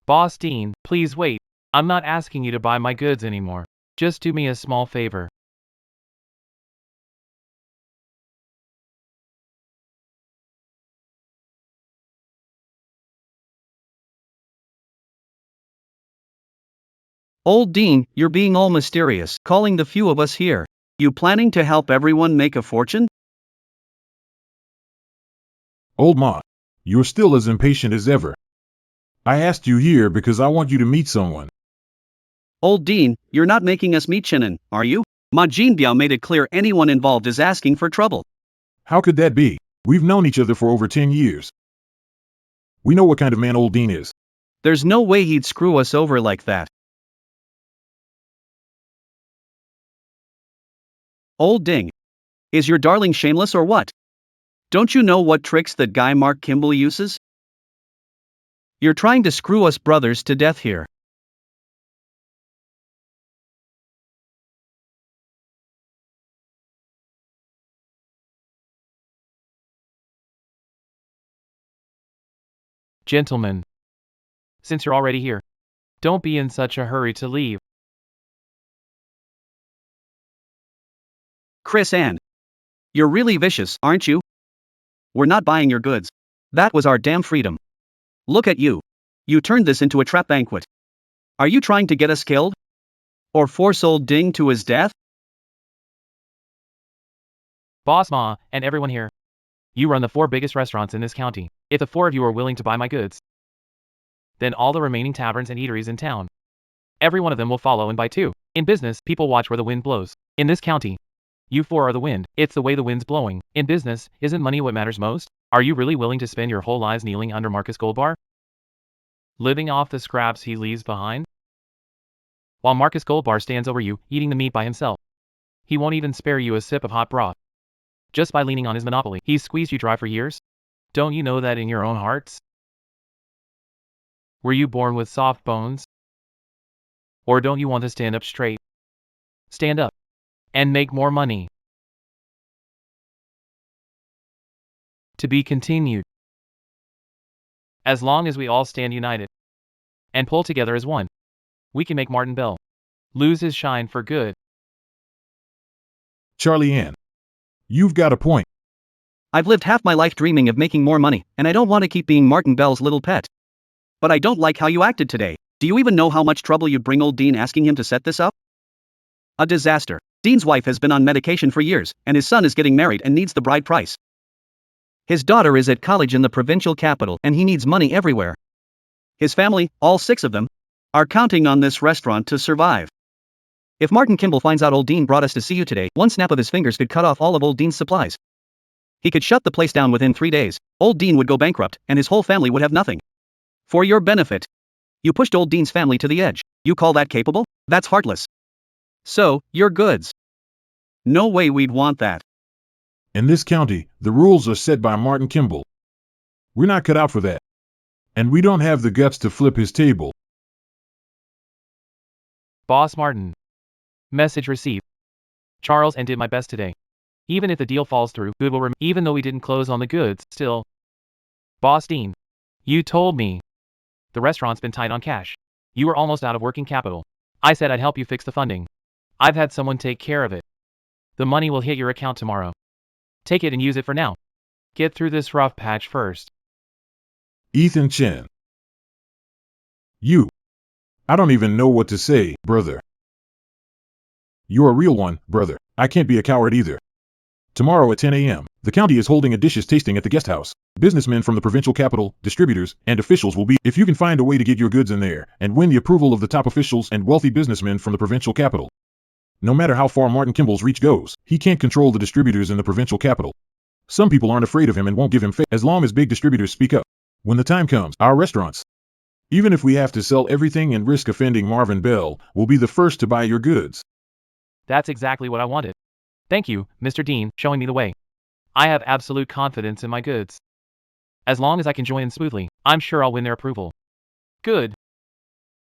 Boss Dean, please wait. I'm not asking you to buy my goods anymore. Just do me a small favor. Old Dean, you're being all mysterious, calling the few of us here. You planning to help everyone make a fortune? Old Ma, you're still as impatient as ever. I asked you here because I want you to meet someone. Old Dean, you're not making us meet Chinen, are you? Ma Jinbiao made it clear anyone involved is asking for trouble. How could that be? We've known each other for over 10 years. We know what kind of man Old Dean is. There's no way he'd screw us over like that. Old Ding. Is your darling shameless or what? Don't you know what tricks that guy Mark Kimball uses? You're trying to screw us brothers to death here. Gentlemen. Since you're already here, don't be in such a hurry to leave. Chris Ann. You're really vicious, aren't you? We're not buying your goods. That was our damn freedom. Look at you. You turned this into a trap banquet. Are you trying to get us killed? Or force Old Ding to his death? Boss Ma, and everyone here. You run the 4 biggest restaurants in this county. If the 4 of you are willing to buy my goods, then all the remaining taverns and eateries in town, every one of them will follow and buy too. In business, people watch where the wind blows. In this county, you 4 are the wind. It's the way the wind's blowing. In business, isn't money what matters most? Are you really willing to spend your whole lives kneeling under Marcus Goldbar? Living off the scraps he leaves behind? While Marcus Goldbar stands over you, eating the meat by himself. He won't even spare you a sip of hot broth. Just by leaning on his monopoly, he's squeezed you dry for years? Don't you know that in your own hearts? Were you born with soft bones? Or don't you want to stand up straight? Stand up. And make more money. To be continued. As long as we all stand united and pull together as one, we can make Martin Bell lose his shine for good. Charlie Ann, you've got a point. I've lived half my life dreaming of making more money, and I don't want to keep being Martin Bell's little pet. But I don't like how you acted today. Do you even know how much trouble you'd bring old Dean asking him to set this up? A disaster. Dean's wife has been on medication for years, and his son is getting married and needs the bride price. His daughter is at college in the provincial capital, and he needs money everywhere. His family, all 6 of them, are counting on this restaurant to survive. If Martin Kimball finds out old Dean brought us to see you today, one snap of his fingers could cut off all of old Dean's supplies. He could shut the place down within 3 days. Old Dean would go bankrupt, and his whole family would have nothing. For your benefit, you pushed old Dean's family to the edge. You call that capable? That's heartless. So, your goods. No way we'd want that. In this county, the rules are set by Martin Kimball. We're not cut out for that. And we don't have the guts to flip his table. Boss Martin. Message received. Charles and did my best today. Even if the deal falls through, good will remain. Even though we didn't close on the goods, still. Boss Dean. You told me. The restaurant's been tight on cash. You were almost out of working capital. I said I'd help you fix the funding. I've had someone take care of it. The money will hit your account tomorrow. Take it and use it for now. Get through this rough patch first. Ethan Chen. You. I don't even know what to say, brother. You're a real one, brother. I can't be a coward either. Tomorrow at 10 a.m., the county is holding a dishes tasting at the guest house. Businessmen from the provincial capital, distributors, and officials will be. If you can find a way to get your goods in there and win the approval of the top officials and wealthy businessmen from the provincial capital. No matter how far Martin Kimball's reach goes, he can't control the distributors in the provincial capital. Some people aren't afraid of him and won't give him face as long as big distributors speak up. When the time comes, our restaurants, even if we have to sell everything and risk offending Marvin Bell, will be the first to buy your goods. That's exactly what I wanted. Thank you, Mr. Dean, showing me the way. I have absolute confidence in my goods. As long as I can join in smoothly, I'm sure I'll win their approval. Good.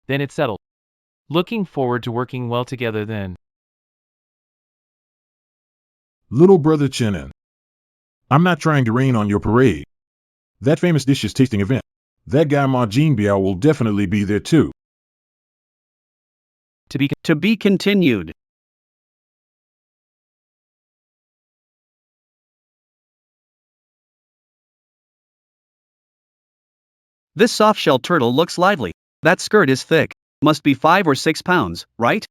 Then it's settled. Looking forward to working well together then. Little brother Chenin. I'm not trying to rain on your parade. That famous dishes tasting event. That guy Ma Jean Biao will definitely be there too. To be continued. This soft-shell turtle looks lively. That skirt is thick. Must be 5 or 6 pounds, right?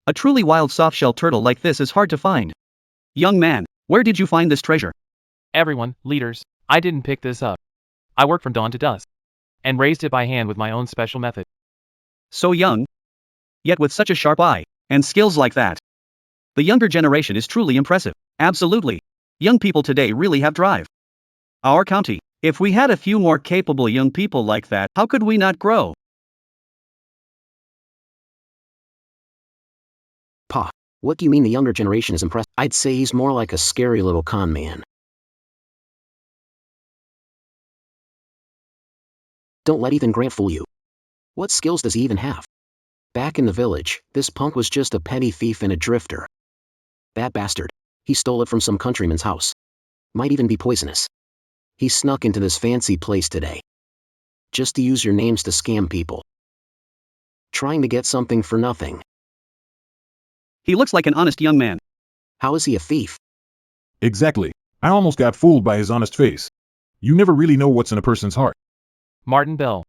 A truly wild soft-shell turtle like this is hard to find. Young man, where did you find this treasure? Everyone, leaders, I didn't pick this up. I worked from dawn to dusk. And raised it by hand with my own special method. So young. Yet with such a sharp eye, and skills like that. The younger generation is truly impressive. Absolutely. Young people today really have drive. Our county, if we had a few more capable young people like that, how could we not grow? Pa, what do you mean the younger generation is impressed? I'd say he's more like a scary little con man. Don't let Ethan Grant fool you. What skills does he even have? Back in the village, this punk was just a petty thief and a drifter. That bastard. He stole it from some countryman's house. Might even be poisonous. He snuck into this fancy place today. Just to use your names to scam people. Trying to get something for nothing. He looks like an honest young man. How is he a thief? Exactly. I almost got fooled by his honest face. You never really know what's in a person's heart. Martin Bell.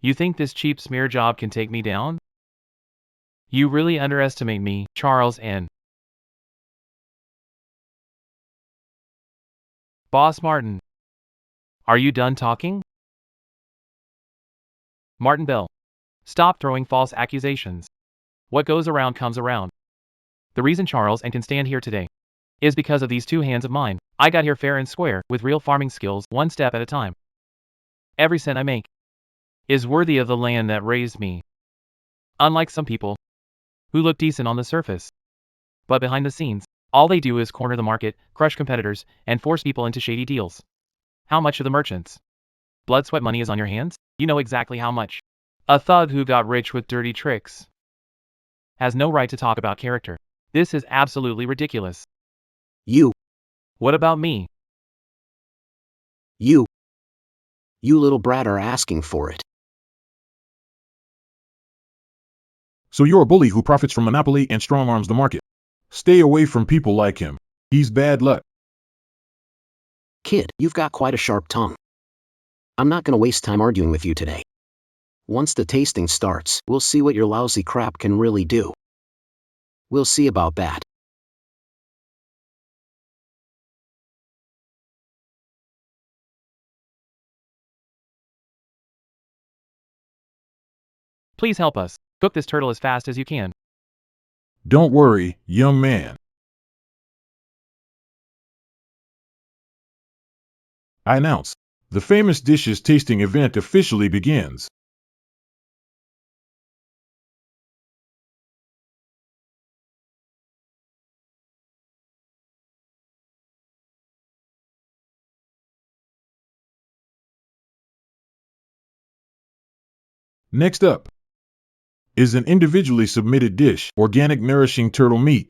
You think this cheap smear job can take me down? You really underestimate me, Charles N. Boss Martin. Are you done talking? Martin Bell. Stop throwing false accusations. What goes around comes around. The reason Charles N can stand here today is because of these 2 hands of mine. I got here fair and square, with real farming skills, 1 step at a time. Every cent I make is worthy of the land that raised me. Unlike some people who look decent on the surface, but behind the scenes, all they do is corner the market, crush competitors, and force people into shady deals. How much of the merchants' blood sweat money is on your hands? You know exactly how much. A thug who got rich with dirty tricks has no right to talk about character. This is absolutely ridiculous. You, What about me? you little brat are asking for it. So you're a bully who profits from monopoly and strong arms the market. Stay away from people like him. He's bad luck. Kid, you've got quite a sharp tongue. I'm not gonna waste time arguing with you today. Once the tasting starts, we'll see what your lousy crap can really do. We'll see about that. Please help us. Cook this turtle as fast as you can. Don't worry, young man. I announce, the famous dishes tasting event officially begins. Next up is an individually submitted dish, organic nourishing turtle meat.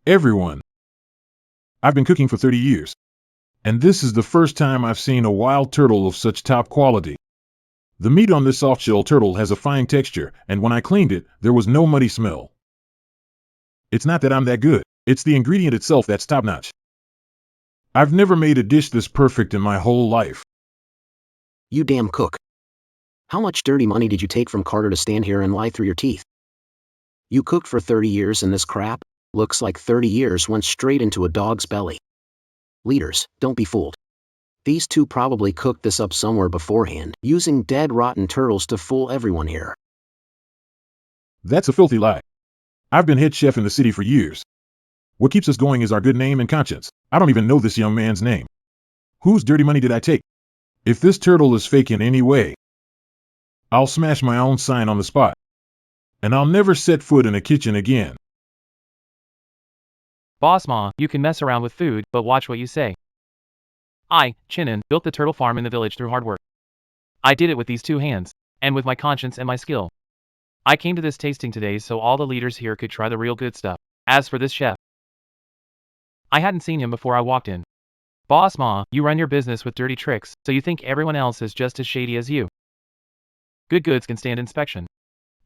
Everyone. I've been cooking for 30 years. And this is the first time I've seen a wild turtle of such top quality. The meat on this soft-shell turtle has a fine texture, and when I cleaned it, there was no muddy smell. It's not that I'm that good, it's the ingredient itself that's top-notch. I've never made a dish this perfect in my whole life. You damn cook. How much dirty money did you take from Carter to stand here and lie through your teeth? You cooked for 30 years and this crap? Looks like 30 years went straight into a dog's belly. Leaders, don't be fooled. These two probably cooked this up somewhere beforehand, using dead rotten turtles to fool everyone here. That's a filthy lie. I've been head chef in the city for years. What keeps us going is our good name and conscience. I don't even know this young man's name. Whose dirty money did I take? If this turtle is fake in any way, I'll smash my own sign on the spot. And I'll never set foot in a kitchen again. Boss Ma, you can mess around with food, but watch what you say. I, Chinen, built the turtle farm in the village through hard work. I did it with these two hands, and with my conscience and my skill. I came to this tasting today so all the leaders here could try the real good stuff. As for this chef, I hadn't seen him before I walked in. Boss Ma, you run your business with dirty tricks, so you think everyone else is just as shady as you. Good goods can stand inspection.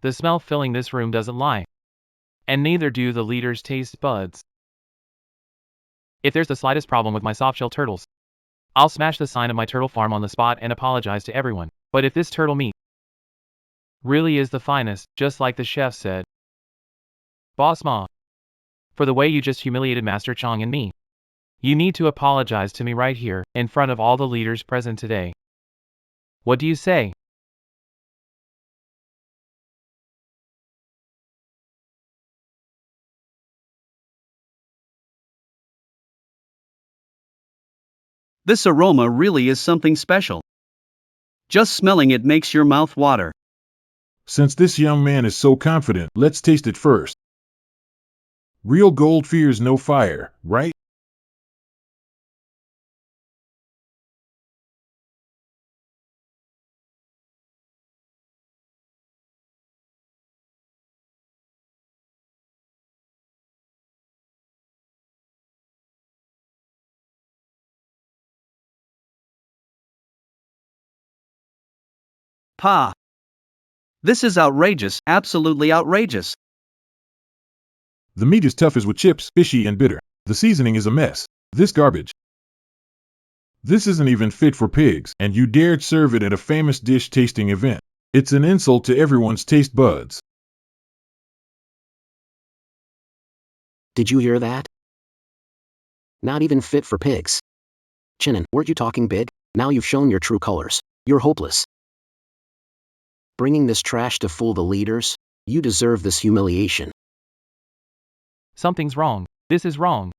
The smell filling this room doesn't lie. And neither do the leaders' taste buds. If there's the slightest problem with my soft-shell turtles, I'll smash the sign of my turtle farm on the spot and apologize to everyone. But if this turtle meat really is the finest, just like the chef said, Boss Ma, for the way you just humiliated Master Chong and me, you need to apologize to me right here, in front of all the leaders present today. What do you say? This aroma really is something special. Just smelling it makes your mouth water. Since this young man is so confident, let's taste it first. Real gold fears no fire, right? Pa! This is outrageous, absolutely outrageous. The meat is tough as wood chips, fishy and bitter. The seasoning is a mess. This garbage. This isn't even fit for pigs, and you dared serve it at a famous dish tasting event. It's an insult to everyone's taste buds. Did you hear that? Not even fit for pigs. Chinen, weren't you talking big? Now you've shown your true colors. You're hopeless. Bringing this trash to fool the leaders? You deserve this humiliation. Something's wrong. This is wrong.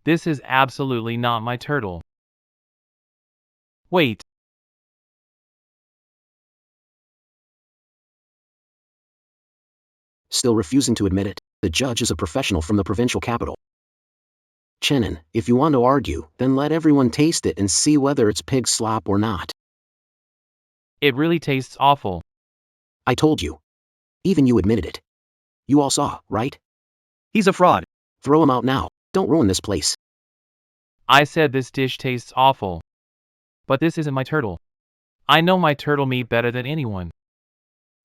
This is absolutely not my turtle. Wait. Still refusing to admit it, the judge is a professional from the provincial capital. Chenin, if you want to argue, then let everyone taste it and see whether it's pig slop or not. It really tastes awful. I told you. Even you admitted it. You all saw, right? He's a fraud. Throw him out now. Don't ruin this place. I said this dish tastes awful. But this isn't my turtle. I know my turtle meat better than anyone.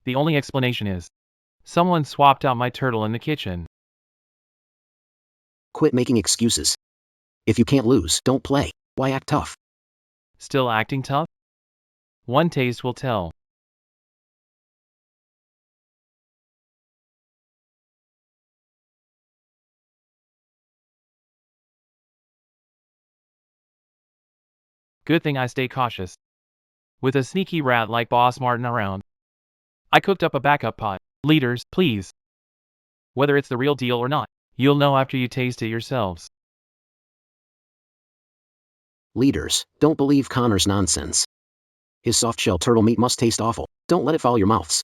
The only explanation is, someone swapped out my turtle in the kitchen. Quit making excuses. If you can't lose, don't play. Why act tough? Still acting tough? One taste will tell. Good thing I stay cautious. With a sneaky rat like Boss Martin around, I cooked up a backup pot. Leaders, please. Whether it's the real deal or not, you'll know after you taste it yourselves. Leaders, don't believe Connor's nonsense. His soft-shell turtle meat must taste awful. Don't let it foul your mouths.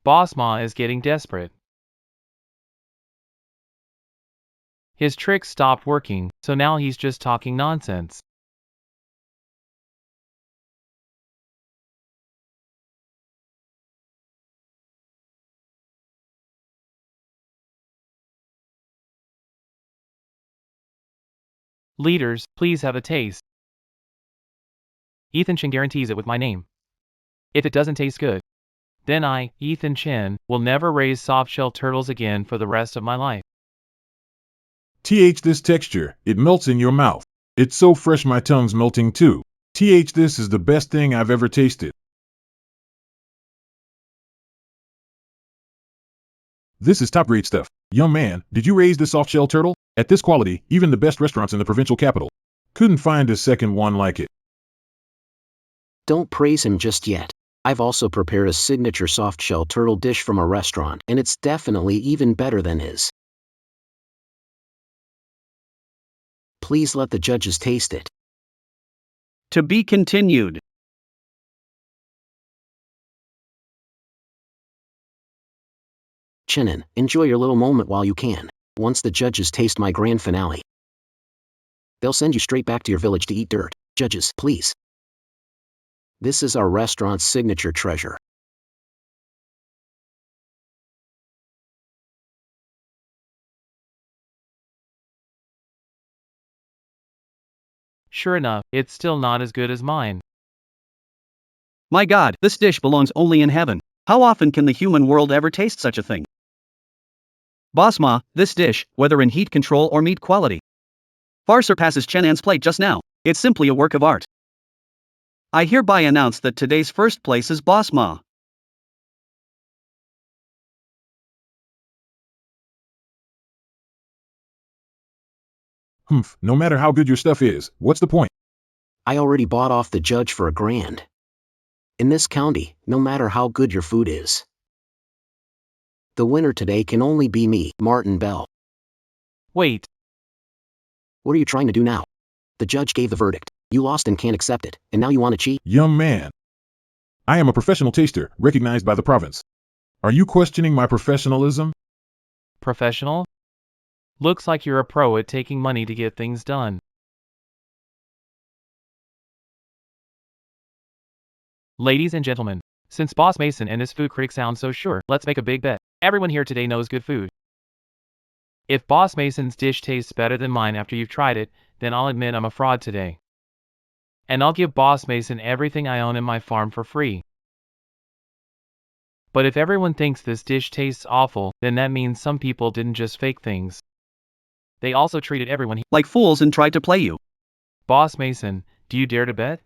Boss Ma is getting desperate. His tricks stopped working, so now he's just talking nonsense. Leaders, please have a taste. Ethan Chin guarantees it with my name. If it doesn't taste good, then I, Ethan Chin, will never raise soft-shell turtles again for the rest of my life. This texture, it melts in your mouth. It's so fresh my tongue's melting too. This is the best thing I've ever tasted. This is top grade stuff. Young man, did you raise this soft-shell turtle? At this quality, even the best restaurants in the provincial capital couldn't find a second one like it. Don't praise him just yet. I've also prepared a signature soft-shell turtle dish from a restaurant, and it's definitely even better than his. Please let the judges taste it. To be continued. Chenin, enjoy your little moment while you can. Once the judges taste my grand finale, they'll send you straight back to your village to eat dirt. Judges, please. This is our restaurant's signature treasure. Sure enough, it's still not as good as mine. My God, this dish belongs only in heaven. How often can the human world ever taste such a thing? Boss Ma, this dish, whether in heat control or meat quality, far surpasses Chen An's plate just now. It's simply a work of art. I hereby announce that today's first place is Boss Ma. No matter how good your stuff is, what's the point? I already bought off the judge for $1,000. In this county, no matter how good your food is, the winner today can only be me, Martin Bell. Wait. What are you trying to do now? The judge gave the verdict. You lost and can't accept it, and now you want to cheat? Young man, I am a professional taster, recognized by the province. Are you questioning my professionalism? Professional? Looks like you're a pro at taking money to get things done. Ladies and gentlemen, since Boss Mason and his food critic sound so sure, let's make a big bet. Everyone here today knows good food. If Boss Mason's dish tastes better than mine after you've tried it, then I'll admit I'm a fraud today. And I'll give Boss Mason everything I own in my farm for free. But if everyone thinks this dish tastes awful, then that means some people didn't just fake things. They also treated everyone like fools and tried to play you. Boss Mason, do you dare to bet?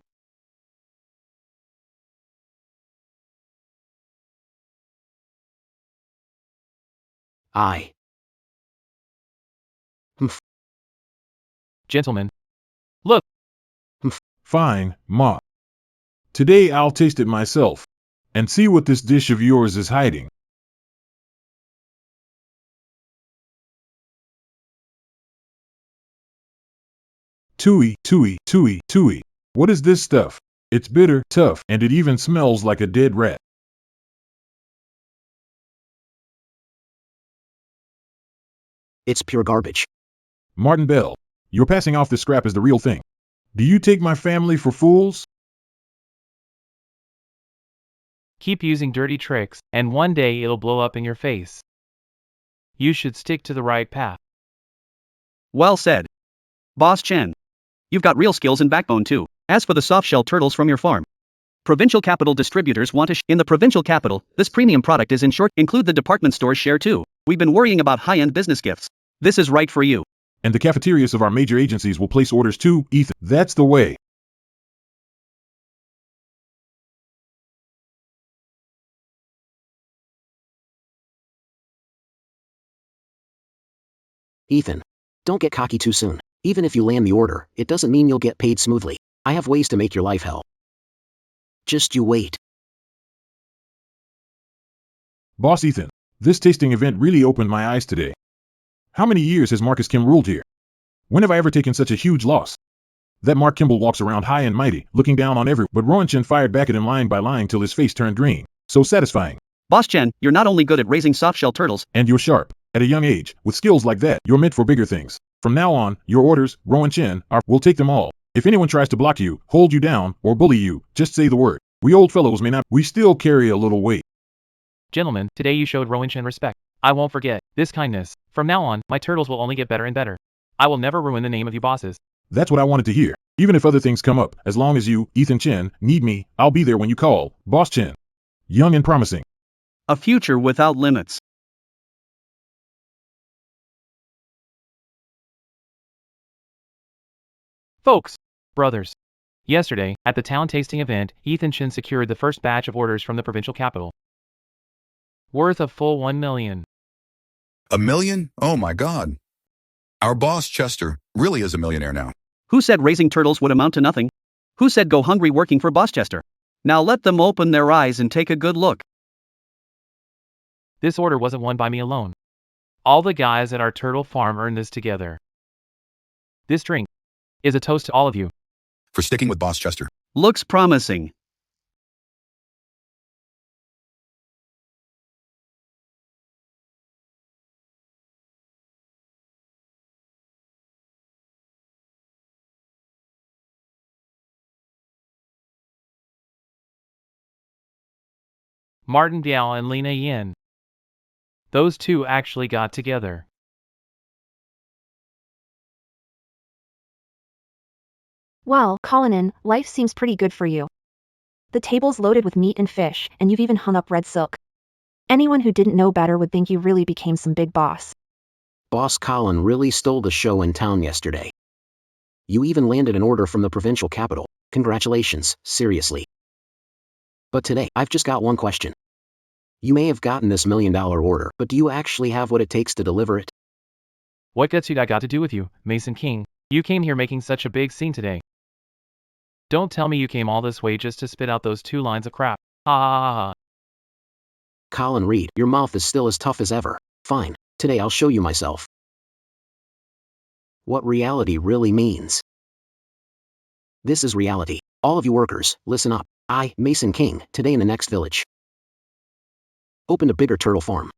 I. Gentlemen. Look. Fine, Ma. Today I'll taste it myself and see what this dish of yours is hiding. Tooey, tooey, tooey, tooey. What is this stuff? It's bitter, tough, and it even smells like a dead rat. It's pure garbage. Martin Bell, you're passing off this scrap as the real thing. Do you take my family for fools? Keep using dirty tricks, and one day it'll blow up in your face. You should stick to the right path. Well said. Boss Chen. You've got real skills and backbone too. As for the soft-shell turtles from your farm, provincial capital distributors want to in the provincial capital, this premium product is in short, include the department store's share too. We've been worrying about high-end business gifts. This is right for you. And the cafeterias of our major agencies will place orders too, Ethan. That's the way. Ethan, don't get cocky too soon. Even if you land the order, it doesn't mean you'll get paid smoothly. I have ways to make your life hell. Just you wait. Boss Ethan, this tasting event really opened my eyes today. How many years has Marcus Kim ruled here? When have I ever taken such a huge loss? That Mark Kimball walks around high and mighty, looking down on everyone, but Rowan Chen fired back at him line by line till his face turned green. So satisfying. Boss Chen, you're not only good at raising soft-shell turtles, And you're sharp. At a young age, with skills like that, you're meant for bigger things. From now on, your orders, Rowan Chen, we'll take them all. If anyone tries to block you, hold you down, or bully you, just say the word. We old fellows may not, we still carry a little weight. Gentlemen, today you showed Rowan Chen respect. I won't forget this kindness. From now on, my turtles will only get better and better. I will never ruin the name of you bosses. That's what I wanted to hear. Even if other things come up, as long as you, Ethan Chen, need me, I'll be there when you call. Boss Chen. Young and promising. a future without limits. Folks, brothers. Yesterday, at the town tasting event, Ethan Chen secured the first batch of orders from the provincial capital. Worth a full 1 million. $1 million? Oh my God. Our boss, Chester, really is a millionaire now. Who said raising turtles would amount to nothing? Who said go hungry working for Boss Chester? Now let them open their eyes and take a good look. This order wasn't won by me alone. All the guys at our turtle farm earned this together. This drink is a toast to all of you. For sticking with Boss Chester. Looks promising. Martin Diao and Lena Yin. Those two actually got together. Well, Colin, life seems pretty good for you. The table's loaded with meat and fish, and you've even hung up red silk. Anyone who didn't know better would think you really became some big boss. Boss Colin really stole the show in town yesterday. You even landed an order from the provincial capital. Congratulations, seriously. But today, I've just got one question. You may have gotten this $1 million order, but do you actually have what it takes to deliver it? What guts you that got to do with you, Mason King? You came here making such a big scene today. Don't tell me you came all this way just to spit out those 2 lines of crap. Ha ha ha ha. Colin Reed, your mouth is still as tough as ever. Fine, today I'll show you myself. What reality really means. This is reality. All of you workers, listen up. I, Mason King, today in the next village. Opened a bigger turtle farm.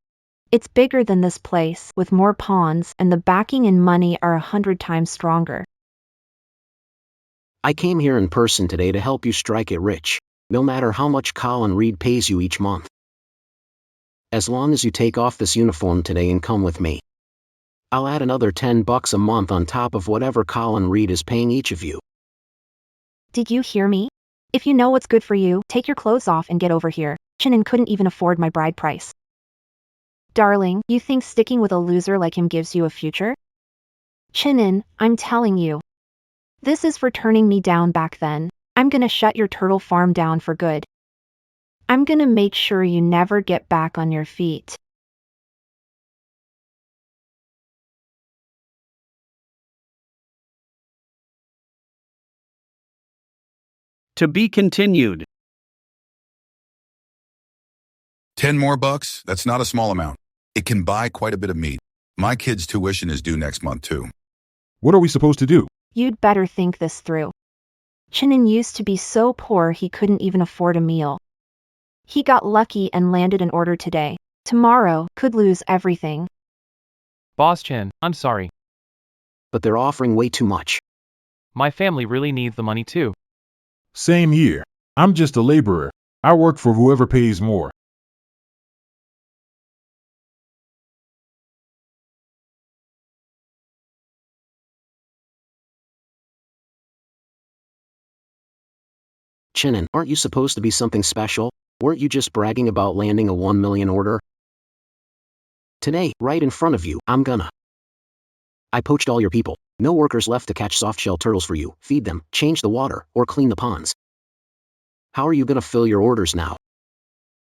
It's bigger than this place, with more ponds, and the backing and money are 100 times stronger. I came here in person today to help you strike it rich, no matter how much Colin Reed pays you each month. As long as you take off this uniform today and come with me, I'll add another $10 a month on top of whatever Colin Reed is paying each of you. Did you hear me? If you know what's good for you, take your clothes off and get over here. Chinen couldn't even afford my bride price. Darling, you think sticking with a loser like him gives you a future? Chinen, I'm telling you. This is for turning me down back then. I'm gonna shut your turtle farm down for good. I'm gonna make sure you never get back on your feet. To be continued. 10 more bucks? That's not a small amount. It can buy quite a bit of meat. My kid's tuition is due next month too. What are we supposed to do? You'd better think this through. Chinin used to be so poor he couldn't even afford a meal. He got lucky and landed an order today. Tomorrow, could lose everything. Boss Chen, I'm sorry. But they're offering way too much. My family really needs the money too. Same here. I'm just a laborer. I work for whoever pays more. Chinin, aren't you supposed to be something special? Weren't you just bragging about landing a 1 million order? Today, right in front of you, I poached all your people. No workers left to catch softshell turtles for you, feed them, change the water, or clean the ponds. How are you gonna fill your orders now?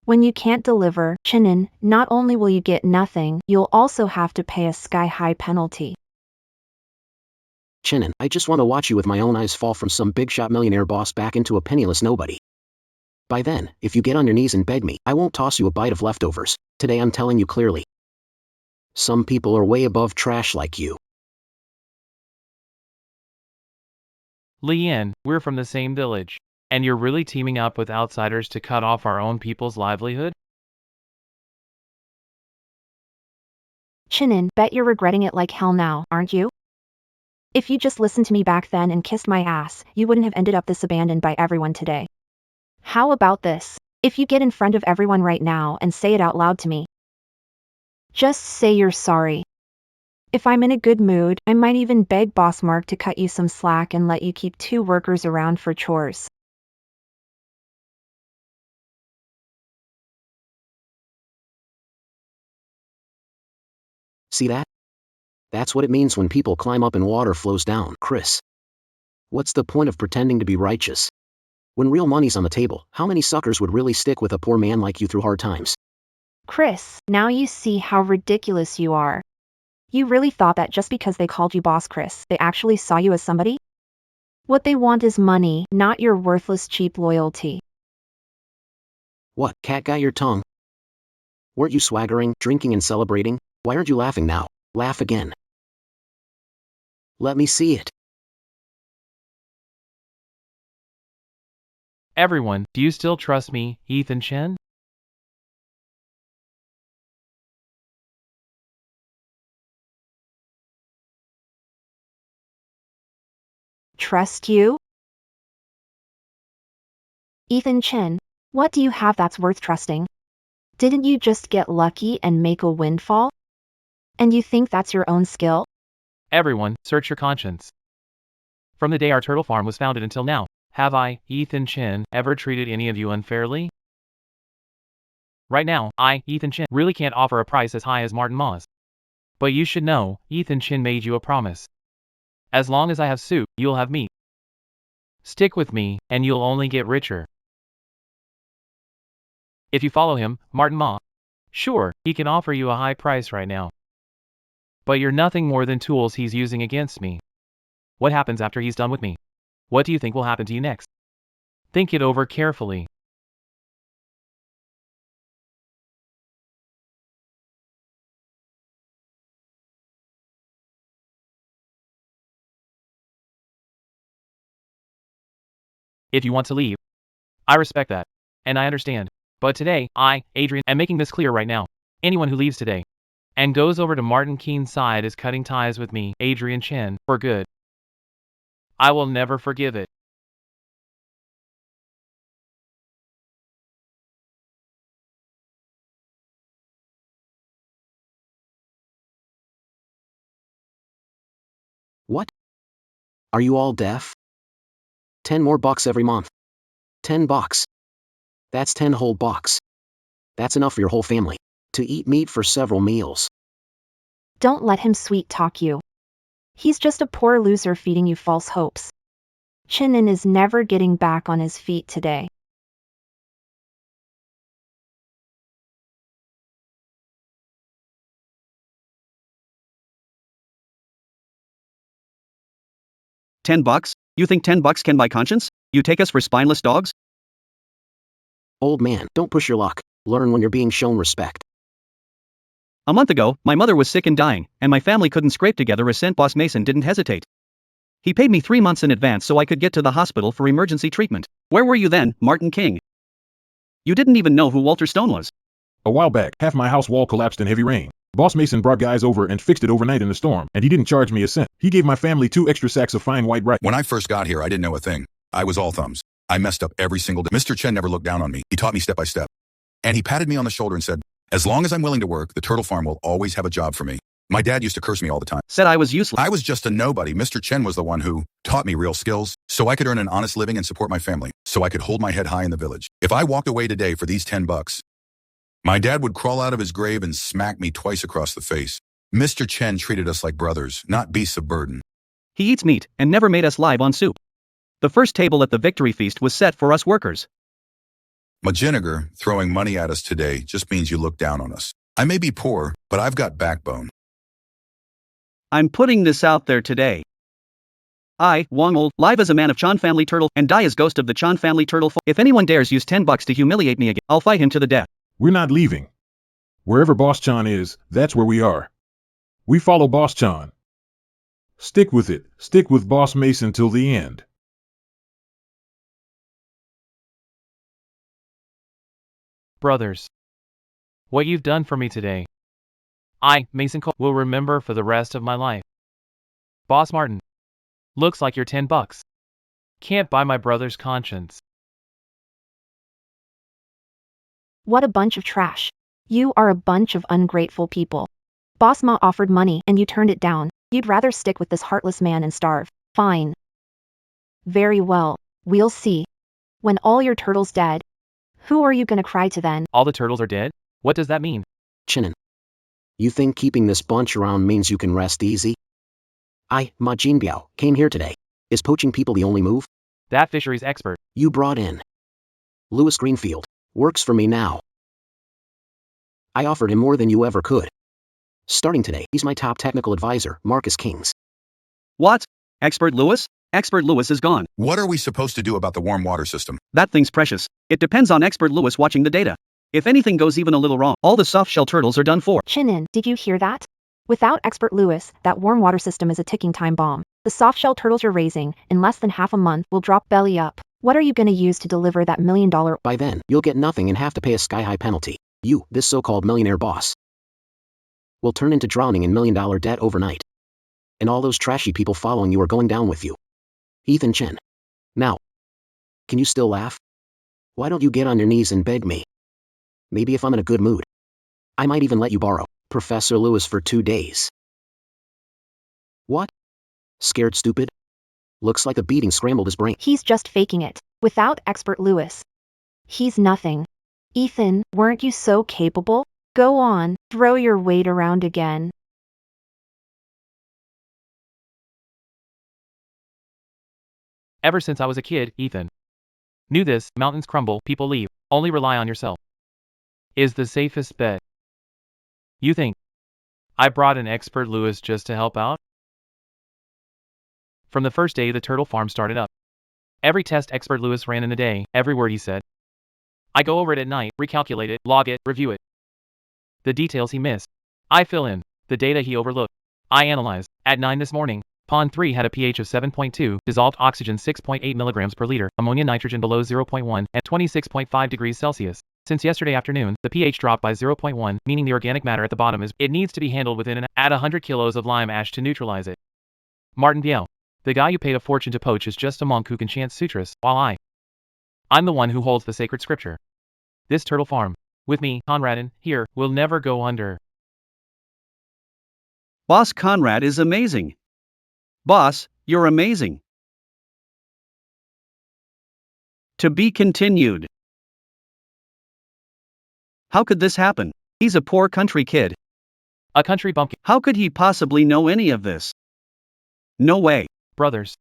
When you can't deliver, Chinin, not only will you get nothing, you'll also have to pay a sky-high penalty. Chinin, I just want to watch you with my own eyes fall from some big-shot millionaire boss back into a penniless nobody. By then, if you get on your knees and beg me, I won't toss you a bite of leftovers. Today I'm telling you clearly. Some people are way above trash like you. Lian, we're from the same village. And you're really teaming up with outsiders to cut off our own people's livelihood? Chinin, bet you're regretting it like hell now, aren't you? If you just listened to me back then and kissed my ass, you wouldn't have ended up this abandoned by everyone today. How about this? If you get in front of everyone right now and say it out loud to me. Just say you're sorry. If I'm in a good mood, I might even beg Boss Mark to cut you some slack and let you keep 2 workers around for chores. See that? That's what it means when people climb up and water flows down, Chris. What's the point of pretending to be righteous? When real money's on the table, how many suckers would really stick with a poor man like you through hard times? Chris, now you see how ridiculous you are. You really thought that just because they called you Boss Chris, they actually saw you as somebody? What they want is money, not your worthless cheap loyalty. What, cat got your tongue? Weren't you swaggering, drinking and celebrating? Why aren't you laughing now? Laugh again. Let me see it. Everyone, do you still trust me, Ethan Chen? Trust you? Ethan Chin, what do you have that's worth trusting? Didn't you just get lucky and make a windfall? And you think that's your own skill? Everyone, search your conscience. From the day our turtle farm was founded until now, have I, Ethan Chin, ever treated any of you unfairly? Right now, I, Ethan Chin, really can't offer a price as high as Martin Ma's. But you should know, Ethan Chin made you a promise. As long as I have soup, you'll have meat. Stick with me, and you'll only get richer. If you follow him, Martin Ma, sure, he can offer you a high price right now. But you're nothing more than tools he's using against me. What happens after he's done with me? What do you think will happen to you next? Think it over carefully. If you want to leave, I respect that, and I understand. But today, I, Adrian, am making this clear right now. Anyone who leaves today and goes over to Martin Keen's side is cutting ties with me, Adrian Chen, for good. I will never forgive it. What? Are you all deaf? 10 more bucks every month. 10 bucks. That's 10 whole bucks. That's enough for your whole family to eat meat for several meals. Don't let him sweet talk you. He's just a poor loser feeding you false hopes. Chinin is never getting back on his feet today. $10? You think $10 can buy conscience? You take us for spineless dogs? Old man, don't push your luck. Learn when you're being shown respect. A month ago, my mother was sick and dying, and my family couldn't scrape together a cent. Boss Mason didn't hesitate. He paid me 3 months in advance so I could get to the hospital for emergency treatment. Where were you then, Martin King? You didn't even know who Walter Stone was. A while back, half my house wall collapsed in heavy rain. Boss Mason brought guys over and fixed it overnight in the storm, and he didn't charge me a cent. He gave my family 2 extra sacks of fine white rice. When I first got here, I didn't know a thing. I was all thumbs. I messed up every single day. Mr. Chen never looked down on me. He taught me step by step. And he patted me on the shoulder and said, as long as I'm willing to work, the turtle farm will always have a job for me. My dad used to curse me all the time. Said I was useless. I was just a nobody. Mr. Chen was the one who taught me real skills so I could earn an honest living and support my family, so I could hold my head high in the village. If I walked away today for these $10, my dad would crawl out of his grave and smack me twice across the face. Mr. Chen treated us like brothers, not beasts of burden. He eats meat and never made us live on soup. The first table at the victory feast was set for us workers. Majiniger throwing money at us today just means you look down on us. I may be poor, but I've got backbone. I'm putting this out there today. I, Wang Old, live as a man of Chan family turtle and die as ghost of the Chan family turtle. If anyone dares use $10 to humiliate me again, I'll fight him to the death. We're not leaving. Wherever Boss Chan is, that's where we are. We follow Boss Chan. Stick with it. Stick with Boss Mason till the end. Brothers. What you've done for me today, I, Mason Cole, will remember for the rest of my life. Boss Martin. Looks like your $10 can't buy my brother's conscience. What a bunch of trash. You are a bunch of ungrateful people. Boss Ma offered money and you turned it down. You'd rather stick with this heartless man and starve. Fine. Very well. We'll see. When all your turtles dead, who are you gonna cry to then? All the turtles are dead? What does that mean? Chinen. You think keeping this bunch around means you can rest easy? I, Ma Jinbiao, came here today. Is poaching people the only move? That fisheries expert. You brought in Louis Greenfield. Works for me now. I offered him more than you ever could. Starting today, he's my top technical advisor, Marcus Kings. What? Expert Lewis? Expert Lewis is gone. What are we supposed to do about the warm water system? That thing's precious. It depends on Expert Lewis watching the data. If anything goes even a little wrong, all the soft-shell turtles are done for. Chinin, did you hear that? Without Expert Lewis, that warm water system is a ticking time bomb. The soft-shell turtles you're raising, in less than half a month, will drop belly up. What are you gonna use to deliver that $1 million? By then, you'll get nothing and have to pay a sky-high penalty. You, this so-called millionaire boss, will turn into drowning in $1 million debt overnight. And all those trashy people following you are going down with you. Ethan Chen. Now, can you still laugh? Why don't you get on your knees and beg me? Maybe if I'm in a good mood, I might even let you borrow Professor Lewis for 2 days. What? Scared stupid? Looks like the beating scrambled his brain. He's just faking it. Without Expert Lewis, he's nothing. Ethan, weren't you so capable? Go on, throw your weight around again. Ever since I was a kid, Ethan knew this: mountains crumble, people leave. Only rely on yourself is the safest bet. You think I brought an Expert Lewis just to help out? From the first day the turtle farm started up, every test Expert Lewis ran in a day, every word he said, I go over it at night, recalculate it, log it, review it. The details he missed, I fill in. The data he overlooked, I analyze. At 9 this morning, Pond 3 had a pH of 7.2, dissolved oxygen 6.8 milligrams per liter, ammonia nitrogen below 0.1, at 26.5 degrees Celsius. Since yesterday afternoon, the pH dropped by 0.1, meaning the organic matter at the bottom it needs to be handled within an add 100 kilos of lime ash to neutralize it. Martin Biao, the guy you paid a fortune to poach, is just a monk who can chant sutras, while I'm the one who holds the sacred scripture. This turtle farm, with me, Conradin, here, will never go under. Boss Conrad is amazing. Boss, you're amazing. To be continued. How could this happen? He's a poor country kid. A country bumpkin. How could he possibly know any of this? No way. Brothers.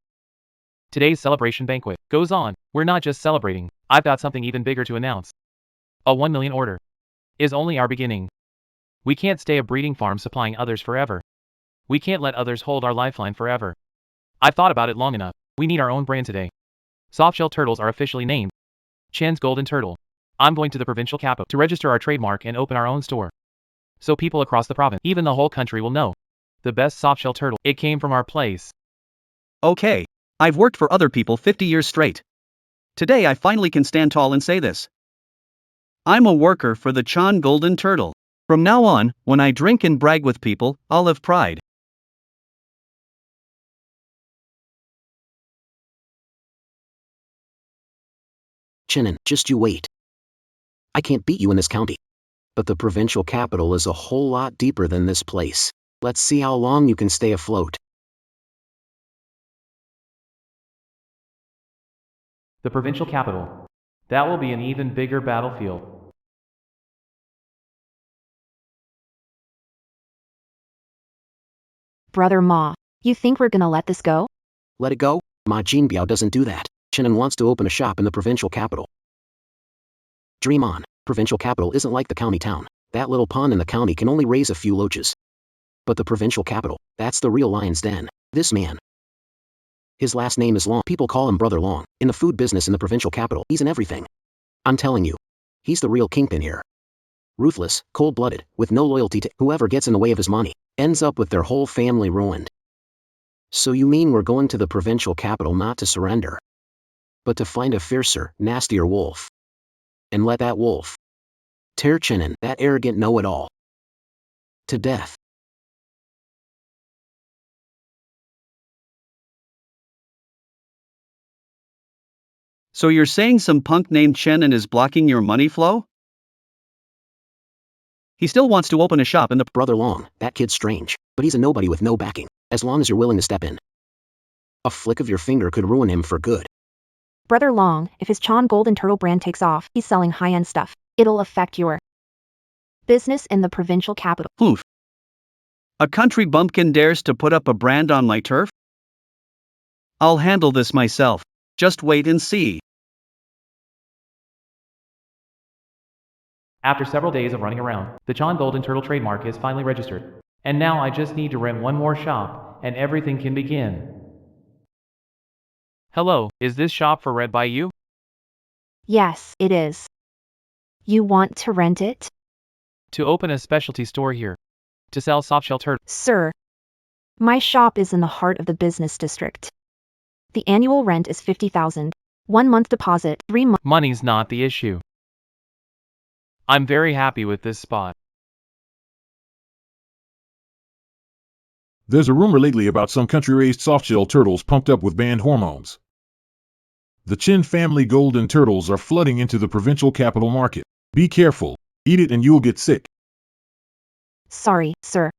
Today's celebration banquet goes on. We're not just celebrating. I've got something even bigger to announce. A 1 million order is only our beginning. We can't stay a breeding farm supplying others forever. We can't let others hold our lifeline forever. I've thought about it long enough. We need our own brand today. Softshell turtles are officially named Chen's Golden Turtle. I'm going to the provincial capital to register our trademark and open our own store. So people across the province, even the whole country, will know. The best softshell turtle, it came from our place. Okay. I've worked for other people 50 years straight. Today I finally can stand tall and say this. I'm a worker for the Chan Golden Turtle. From now on, when I drink and brag with people, I'll have pride. Chinnen, just you wait. I can't beat you in this county. But the provincial capital is a whole lot deeper than this place. Let's see how long you can stay afloat. The provincial capital. That will be an even bigger battlefield. Brother Ma, you think we're gonna let this go? Let it go? Ma Jinbiao doesn't do that. Chinnen wants to open a shop in the provincial capital. Dream on. Provincial capital isn't like the county town. That little pond in the county can only raise a few loaches. But the provincial capital, that's the real lion's den. This man. His last name is Long. People call him Brother Long. In the food business in the provincial capital, he's in everything. I'm telling you. He's the real kingpin here. Ruthless, cold-blooded, with no loyalty to whoever gets in the way of his money, ends up with their whole family ruined. So you mean we're going to the provincial capital not to surrender, but to find a fiercer, nastier wolf? And let that wolf tear Chinnen, that arrogant know-it-all, to death. So you're saying some punk named Chen is blocking your money flow? He still wants to open a shop in the... Brother Long, that kid's strange, but he's a nobody with no backing, as long as you're willing to step in. A flick of your finger could ruin him for good. Brother Long, if his Chan Golden Turtle brand takes off, he's selling high-end stuff. It'll affect your business in the provincial capital. Oof. A country bumpkin dares to put up a brand on my turf? I'll handle this myself. Just wait and see. After several days of running around, the Chan Golden Turtle trademark is finally registered. And now I just need to rent one more shop, and everything can begin. Hello, is this shop for rent by you? Yes, it is. You want to rent it? To open a specialty store here. To sell softshell turtle. Sir, my shop is in the heart of the business district. The annual rent is 50,000. 1 month deposit, 3 months. Money's not the issue. I'm very happy with this spot. There's a rumor lately about some country-raised softshell turtles pumped up with banned hormones. The Chin family golden turtles are flooding into the provincial capital market. Be careful. Eat it and you'll get sick. Sorry, sir.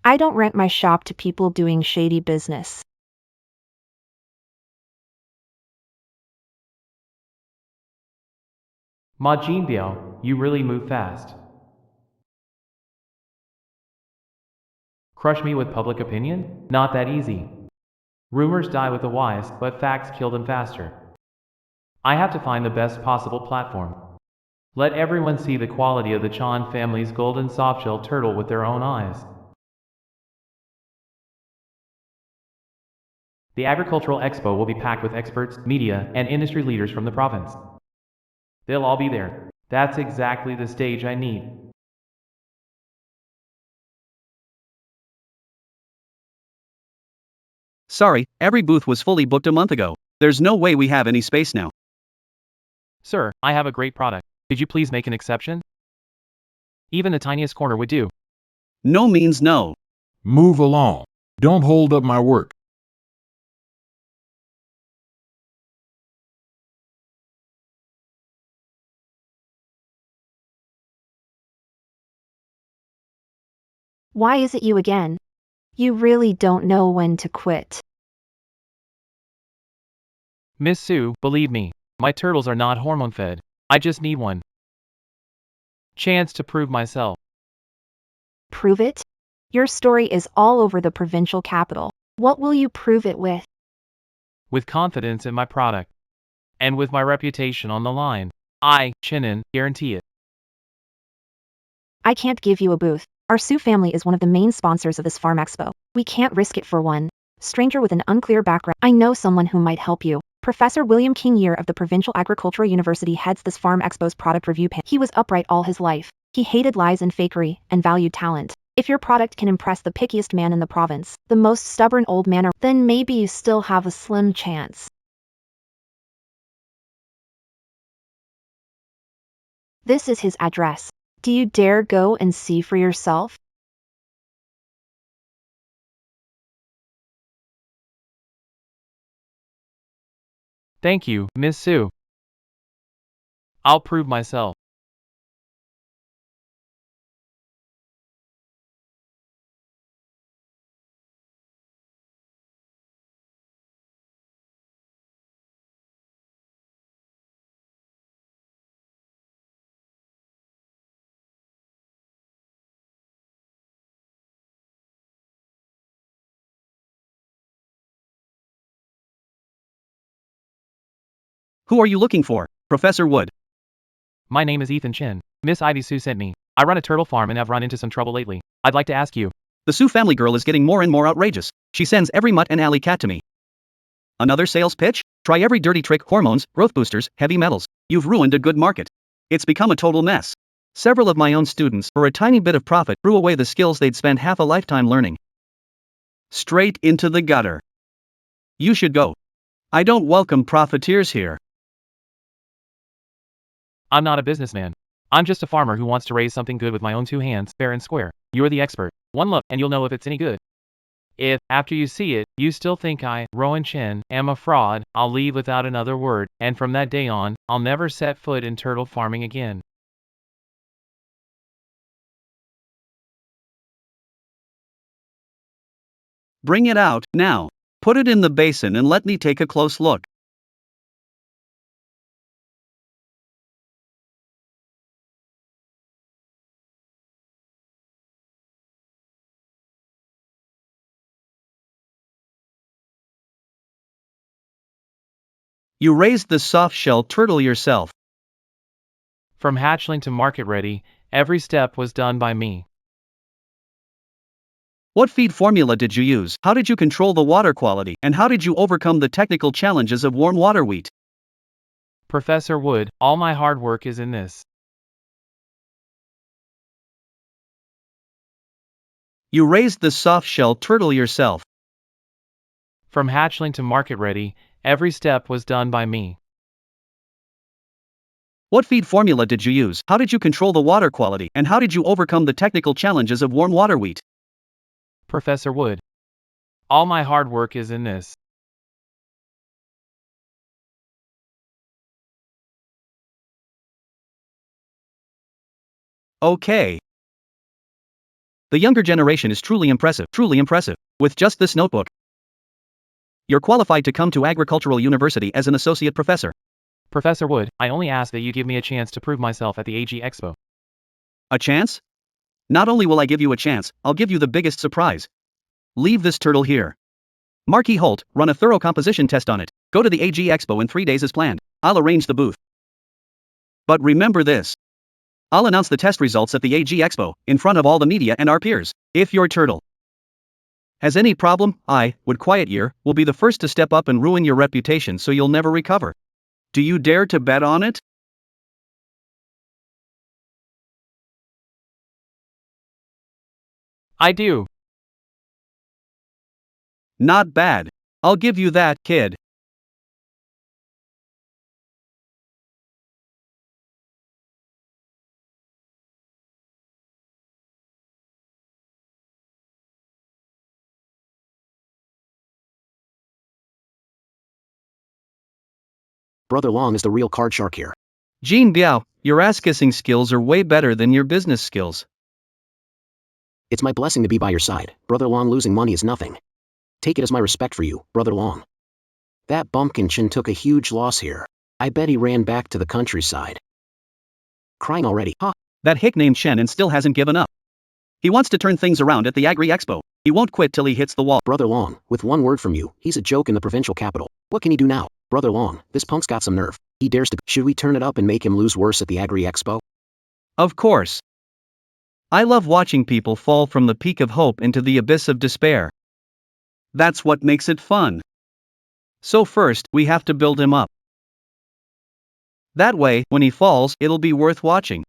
I don't rent my shop to people doing shady business. Ma Jinbiao, you really move fast. Crush me with public opinion? Not that easy. Rumors die with the wise, but facts kill them faster. I have to find the best possible platform. Let everyone see the quality of the Chan family's golden softshell turtle with their own eyes. The Agricultural Expo will be packed with experts, media, and industry leaders from the province. They'll all be there. That's exactly the stage I need. Sorry, every booth was fully booked a month ago. There's no way we have any space now. Sir, I have a great product. Could you please make an exception? Even the tiniest corner would do. No means no. Move along. Don't hold up my work. Why is it you again? You really don't know when to quit. Miss Sue, believe me, my turtles are not hormone-fed. I just need one chance to prove myself. Prove it? Your story is all over the provincial capital. What will you prove it with? With confidence in my product. And with my reputation on the line. I, Chinnen, guarantee it. I can't give you a booth. Our Sioux family is one of the main sponsors of this farm expo. We can't risk it for one stranger with an unclear background. I know someone who might help you. Professor William King Year of the Provincial Agricultural University heads this farm expo's product review panel. He was upright all his life. He hated lies and fakery, and valued talent. If your product can impress the pickiest man in the province, the most stubborn old man, then maybe you still have a slim chance. This is his address. Do you dare go and see for yourself? Thank you, Miss Sue. I'll prove myself. Who are you looking for, Professor Wood? My name is Ethan Chin. Miss Ivy Sue sent me. I run a turtle farm and have run into some trouble lately. I'd like to ask you. The Sue family girl is getting more and more outrageous. She sends every mutt and alley cat to me. Another sales pitch? Try every dirty trick: hormones, growth boosters, heavy metals. You've ruined a good market. It's become a total mess. Several of my own students, for a tiny bit of profit, threw away the skills they'd spent half a lifetime learning. Straight into the gutter. You should go. I don't welcome profiteers here. I'm not a businessman. I'm just a farmer who wants to raise something good with my own two hands, fair and square. You're the expert. One look and you'll know if it's any good. If, after you see it, you still think I, Rowan Chen, am a fraud, I'll leave without another word, and from that day on, I'll never set foot in turtle farming again. Bring it out, now. Put it in the basin and let me take a close look. You raised the soft-shell turtle yourself. From hatchling to market ready, every step was done by me. What feed formula did you use? How did you control the water quality? And how did you overcome the technical challenges of warm water wheat? Professor Wood, all my hard work is in this. You raised the soft-shell turtle yourself. From hatchling to market ready, every step was done by me. What feed formula did you use? How did you control the water quality? And how did you overcome the technical challenges of warm water wheat? Professor Wood, all my hard work is in this. Okay. The younger generation is truly impressive, with just this notebook. You're qualified to come to Agricultural University as an associate professor. Professor Wood, I only ask that you give me a chance to prove myself at the AG Expo. A chance? Not only will I give you a chance, I'll give you the biggest surprise. Leave this turtle here. Marquis Holt, run a thorough composition test on it. Go to the AG Expo in 3 days as planned. I'll arrange the booth. But remember this. I'll announce the test results at the AG Expo, in front of all the media and our peers. If your turtle has any problem, I, Wood Quiet Ear, will be the first to step up and ruin your reputation so you'll never recover. Do you dare to bet on it? I do. Not bad. I'll give you that, kid. Brother Long is the real card shark here. Jean Biao, your ass-kissing skills are way better than your business skills. It's my blessing to be by your side. Brother Long, losing money is nothing. Take it as my respect for you, Brother Long. That bumpkin Chin took a huge loss here. I bet he ran back to the countryside. Crying already, huh? That hick named Shen and still hasn't given up. He wants to turn things around at the Agri Expo. He won't quit till he hits the wall. Brother Long, with one word from you, he's a joke in the provincial capital. What can he do now? Brother Long, this punk's got some nerve. He dares to. Should we turn it up and make him lose worse at the Agri Expo? Of course. I love watching people fall from the peak of hope into the abyss of despair. That's what makes it fun. So first, we have to build him up. That way, when he falls, it'll be worth watching.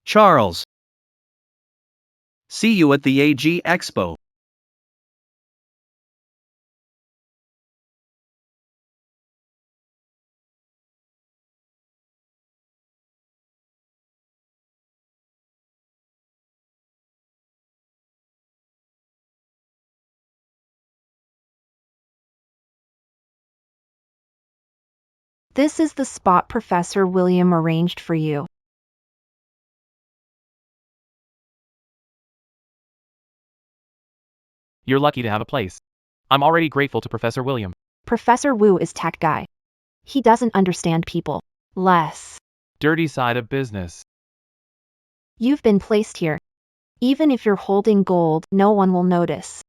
Charles. See you at the AG Expo. This is the spot Professor William arranged for you. You're lucky to have a place. I'm already grateful to Professor William. Professor Wu is tech guy. He doesn't understand people. Less. Dirty side of business. You've been placed here. Even if you're holding gold, no one will notice.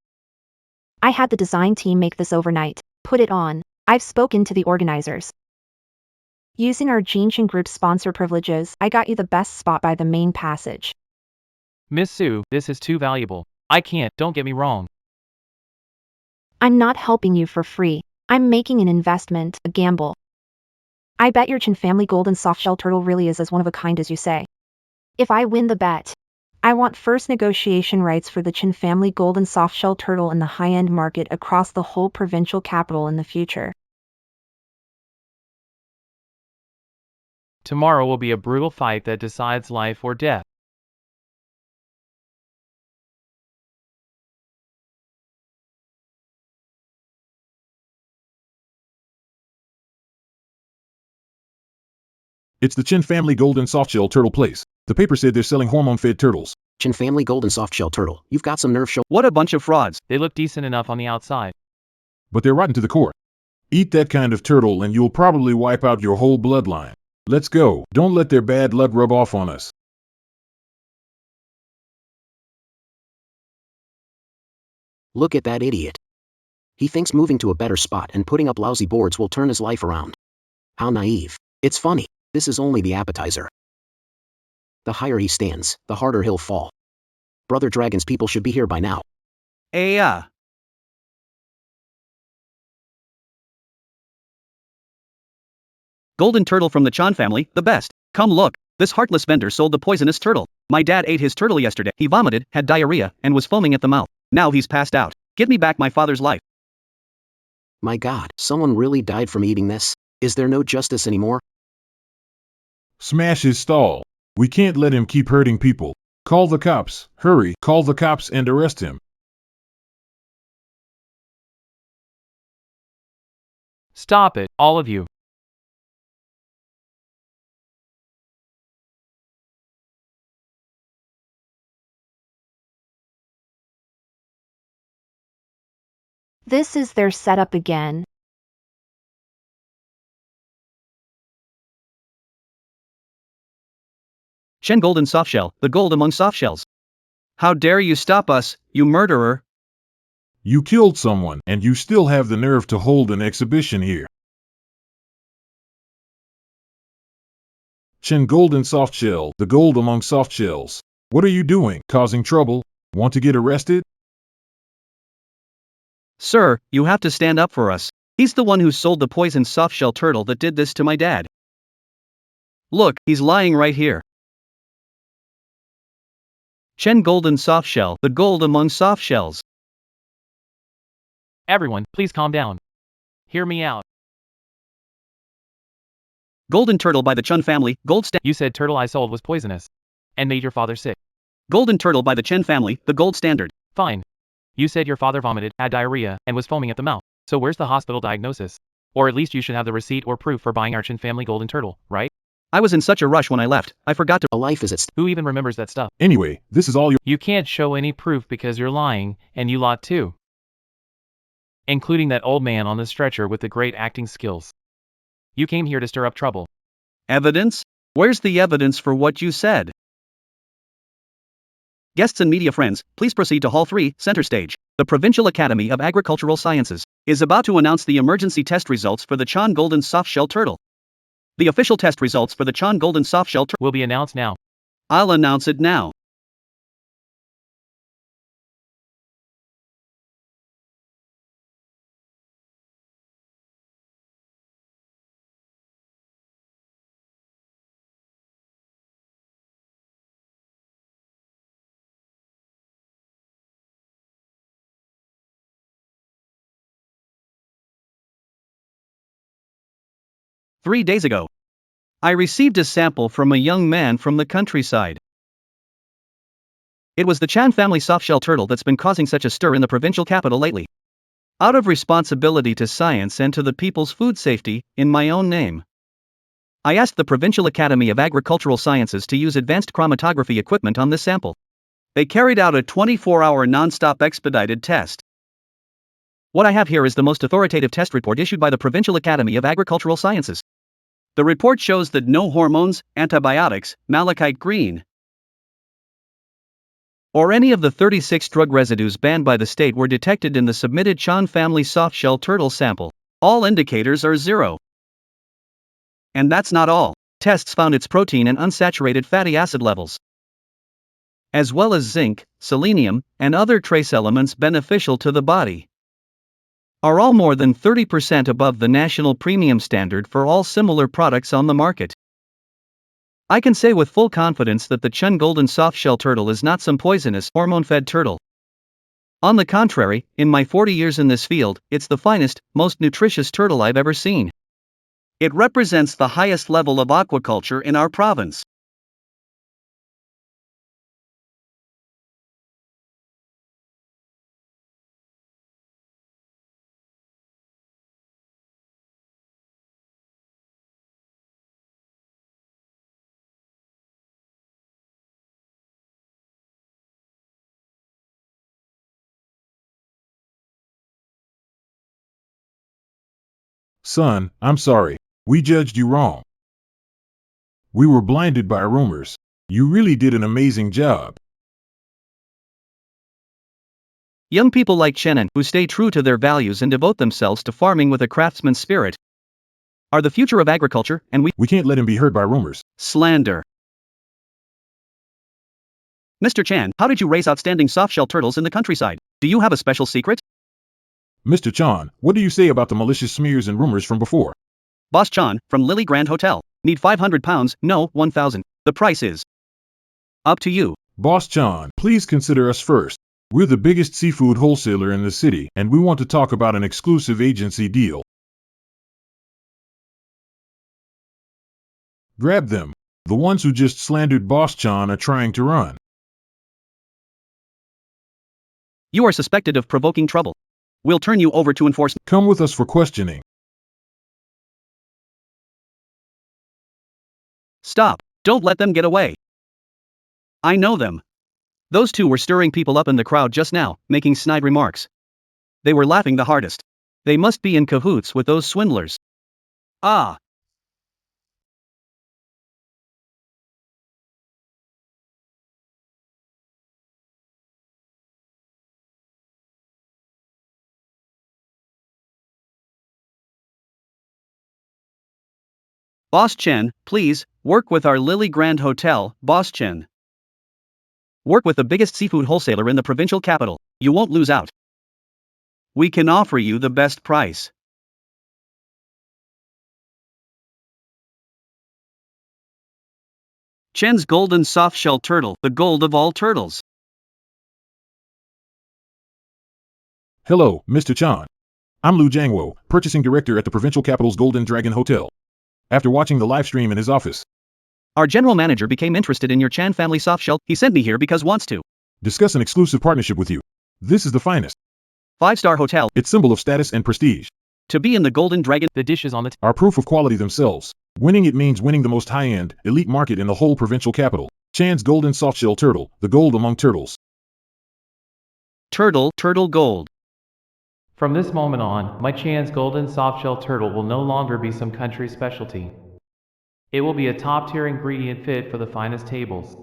I had the design team make this overnight. Put it on. I've spoken to the organizers. Using our Jinshin Group sponsor privileges, I got you the best spot by the main passage. Miss Sue, this is too valuable. I can't, don't get me wrong. I'm not helping you for free. I'm making an investment, a gamble. I bet your Chin family golden softshell turtle really is as one of a kind as you say. If I win the bet, I want first negotiation rights for the Chin family golden softshell turtle in the high-end market across the whole provincial capital in the future. Tomorrow will be a brutal fight that decides life or death. It's the Chin family golden softshell turtle place. The paper said they're selling hormone-fed turtles. Chin family golden softshell turtle. You've got some nerve. Show. What a bunch of frauds. They look decent enough on the outside. But they're rotten to the core. Eat that kind of turtle and you'll probably wipe out your whole bloodline. Let's go. Don't let their bad luck rub off on us. Look at that idiot. He thinks moving to a better spot and putting up lousy boards will turn his life around. How naive. It's funny. This is only the appetizer. The higher he stands, the harder he'll fall. Brother Dragon's people should be here by now. Golden turtle from the Chan family, the best. Come look, this heartless vendor sold the poisonous turtle. My dad ate his turtle yesterday. He vomited, had diarrhea, and was foaming at the mouth. Now he's passed out. Give me back my father's life. My God, someone really died from eating this? Is there no justice anymore? Smash his stall. We can't let him keep hurting people. Call the cops. Hurry, call the cops and arrest him. Stop it, all of you. This is their setup again. Shen golden softshell, the gold among softshells. How dare you stop us, you murderer! You killed someone, and you still have the nerve to hold an exhibition here. Shen golden softshell, the gold among softshells. What are you doing? Causing trouble? Want to get arrested? Sir, you have to stand up for us. He's the one who sold the poisoned softshell turtle that did this to my dad. Look, he's lying right here. Shen golden softshell, the gold among softshells. Everyone, please calm down. Hear me out. Golden turtle by the Chun family, gold standard. You said turtle I sold was poisonous. And made your father sick. Golden turtle by the Chen family, the gold standard. Fine. You said your father vomited, had diarrhea, and was foaming at the mouth. So where's the hospital diagnosis? Or at least you should have the receipt or proof for buying our Chin family golden turtle, right? I was in such a rush when I left, I forgot to. A life is at stake. Who even remembers that stuff? Anyway, this is all your. You can't show any proof because you're lying, and you lot too. Including that old man on the stretcher with the great acting skills. You came here to stir up trouble. Evidence? Where's the evidence for what you said? Guests and media friends, please proceed to Hall 3, Center Stage. The Provincial Academy of Agricultural Sciences is about to announce the emergency test results for the Chan Golden Softshell Turtle. The official test results for the Chan Golden Softshell Turtle will be announced now. I'll announce it now. 3 days ago, I received a sample from a young man from the countryside. It was the Chan family softshell turtle that's been causing such a stir in the provincial capital lately. Out of responsibility to science and to the people's food safety, in my own name, I asked the Provincial Academy of Agricultural Sciences to use advanced chromatography equipment on this sample. They carried out a 24-hour non-stop expedited test. What I have here is the most authoritative test report issued by the Provincial Academy of Agricultural Sciences. The report shows that no hormones, antibiotics, malachite green, or any of the 36 drug residues banned by the state were detected in the submitted Chan family softshell turtle sample. All indicators are 0. And that's not all. Tests found its protein and unsaturated fatty acid levels, as well as zinc, selenium, and other trace elements beneficial to the body, are all more than 30% above the national premium standard for all similar products on the market. I can say with full confidence that the Chun golden softshell turtle is not some poisonous, hormone-fed turtle. On the contrary, in my 40 years in this field, it's the finest, most nutritious turtle I've ever seen. It represents the highest level of aquaculture in our province. Son, I'm sorry. We judged you wrong. We were blinded by rumors. You really did an amazing job. Young people like Chenin, who stay true to their values and devote themselves to farming with a craftsman's spirit, are the future of agriculture, and we can't let him be hurt by rumors. Slander. Mr. Chan, how did you raise outstanding softshell turtles in the countryside? Do you have a special secret? Mr. Chan, what do you say about the malicious smears and rumors from before? Boss Chan, from Lily Grand Hotel. Need 500 pounds, no, 1,000. The price is up to you. Boss Chan, please consider us first. We're the biggest seafood wholesaler in the city, and we want to talk about an exclusive agency deal. Grab them. The ones who just slandered Boss Chan are trying to run. You are suspected of provoking trouble. We'll turn you over to enforcement. Come with us for questioning. Stop. Don't let them get away. I know them. Those two were stirring people up in the crowd just now, making snide remarks. They were laughing the hardest. They must be in cahoots with those swindlers. Ah. Boss Chen, please, work with our Lily Grand Hotel, Boss Chen. Work with the biggest seafood wholesaler in the provincial capital. You won't lose out. We can offer you the best price. Chen's golden softshell turtle, the gold of all turtles. Hello, Mr. Chan. I'm Lu Jiangwo, purchasing director at the provincial capital's Golden Dragon Hotel. After watching the live stream in his office, our general manager became interested in your Chan family softshell. He sent me here because wants to discuss an exclusive partnership with you. This is the finest 5-star hotel. It's symbol of status and prestige. To be in the Golden Dragon, The dishes on the are proof of quality themselves. Winning it means winning the most high-end, elite market in the whole provincial capital. Chan's golden softshell turtle, the gold among turtles. Turtle gold. From this moment on, my Chan's golden softshell turtle will no longer be some country specialty. It will be a top-tier ingredient fit for the finest tables.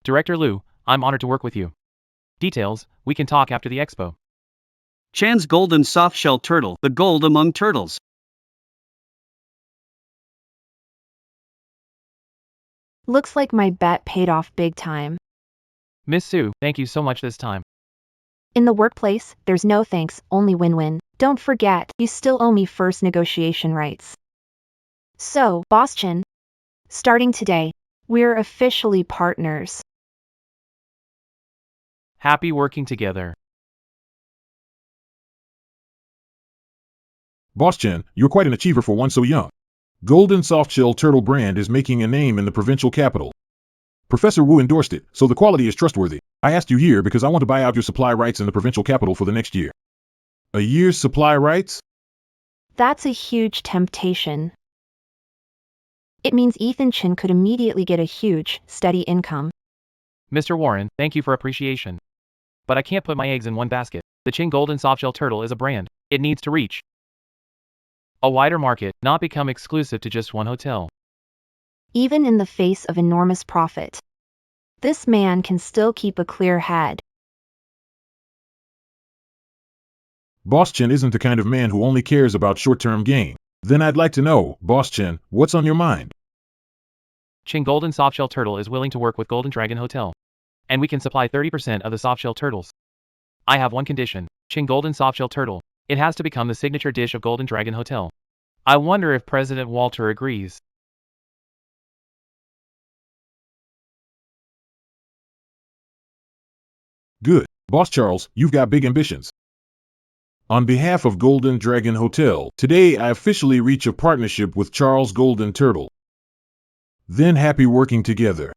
Director Lu, I'm honored to work with you. Details, we can talk after the expo. Chan's golden softshell turtle, the gold among turtles. Looks like my bet paid off big time. Miss Sue, thank you so much this time. In the workplace, there's no thanks, only win-win. Don't forget, you still owe me first negotiation rights. So, Boss Chin, starting today, we're officially partners. Happy working together. Boss Chen, you're quite an achiever for one so young. Golden Softshell Turtle brand is making a name in the provincial capital. Professor Wu endorsed it, so the quality is trustworthy. I asked you here because I want to buy out your supply rights in the provincial capital for the next year. A year's supply rights? That's a huge temptation. It means Ethan Chin could immediately get a huge, steady income. Mr. Warren, thank you for appreciation. But I can't put my eggs in one basket. The Chin Golden Softshell Turtle is a brand. It needs to reach a wider market, not become exclusive to just one hotel. Even in the face of enormous profit, this man can still keep a clear head. Boss Chen isn't the kind of man who only cares about short-term gain. Then I'd like to know, Boss Chen, what's on your mind? Chin Golden Softshell Turtle is willing to work with Golden Dragon Hotel. And we can supply 30% of the softshell turtles. I have one condition, Chin Golden Softshell Turtle. It has to become the signature dish of Golden Dragon Hotel. I wonder if President Walter agrees. Good. Boss Charles, you've got big ambitions. On behalf of Golden Dragon Hotel, today I officially reach a partnership with Charles Golden Turtle. Then happy working together.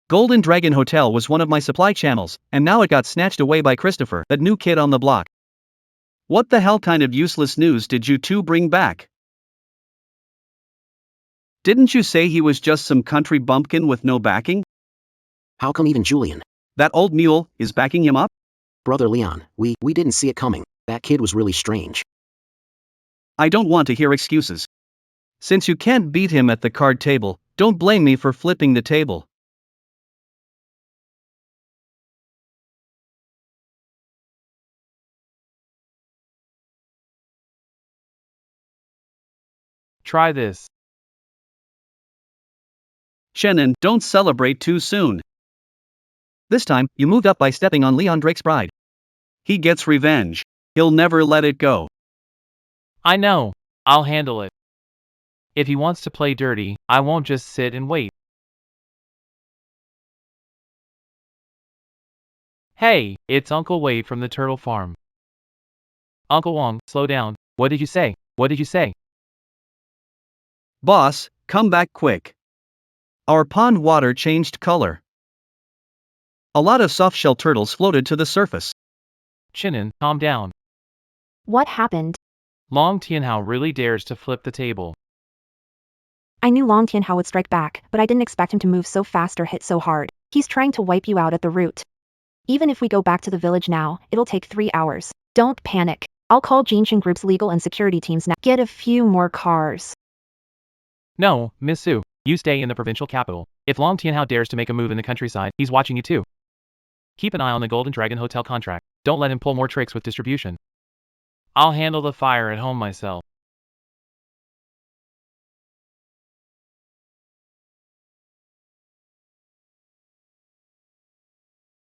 Golden Dragon Hotel was one of my supply channels, and now it got snatched away by Christopher, that new kid on the block. What the hell kind of useless news did you two bring back? Didn't you say he was just some country bumpkin with no backing? How come even Julian? That old mule is backing him up? Brother Leon, we didn't see it coming. That kid was really strange. I don't want to hear excuses. Since you can't beat him at the card table, don't blame me for flipping the table. Try this. Shannon, don't celebrate too soon. This time, you moved up by stepping on Leon Drake's bride. He gets revenge. He'll never let it go. I know. I'll handle it. If he wants to play dirty, I won't just sit and wait. Hey, it's Uncle Wade from the Turtle Farm. Uncle Wong, slow down. What did you say? What did you say? Boss, come back quick. Our pond water changed color. A lot of softshell turtles floated to the surface. Chinin, calm down. What happened? Long Tianhao really dares to flip the table. I knew Long Tianhao would strike back, but I didn't expect him to move so fast or hit so hard. He's trying to wipe you out at the root. Even if we go back to the village now, it'll take 3 hours. Don't panic. I'll call Jinshin Group's legal and security teams now. Get a few more cars. No, Miss Su, you stay in the provincial capital. If Long Tianhao dares to make a move in the countryside, he's watching you too. Keep an eye on the Golden Dragon Hotel contract. Don't let him pull more tricks with distribution. I'll handle the fire at home myself.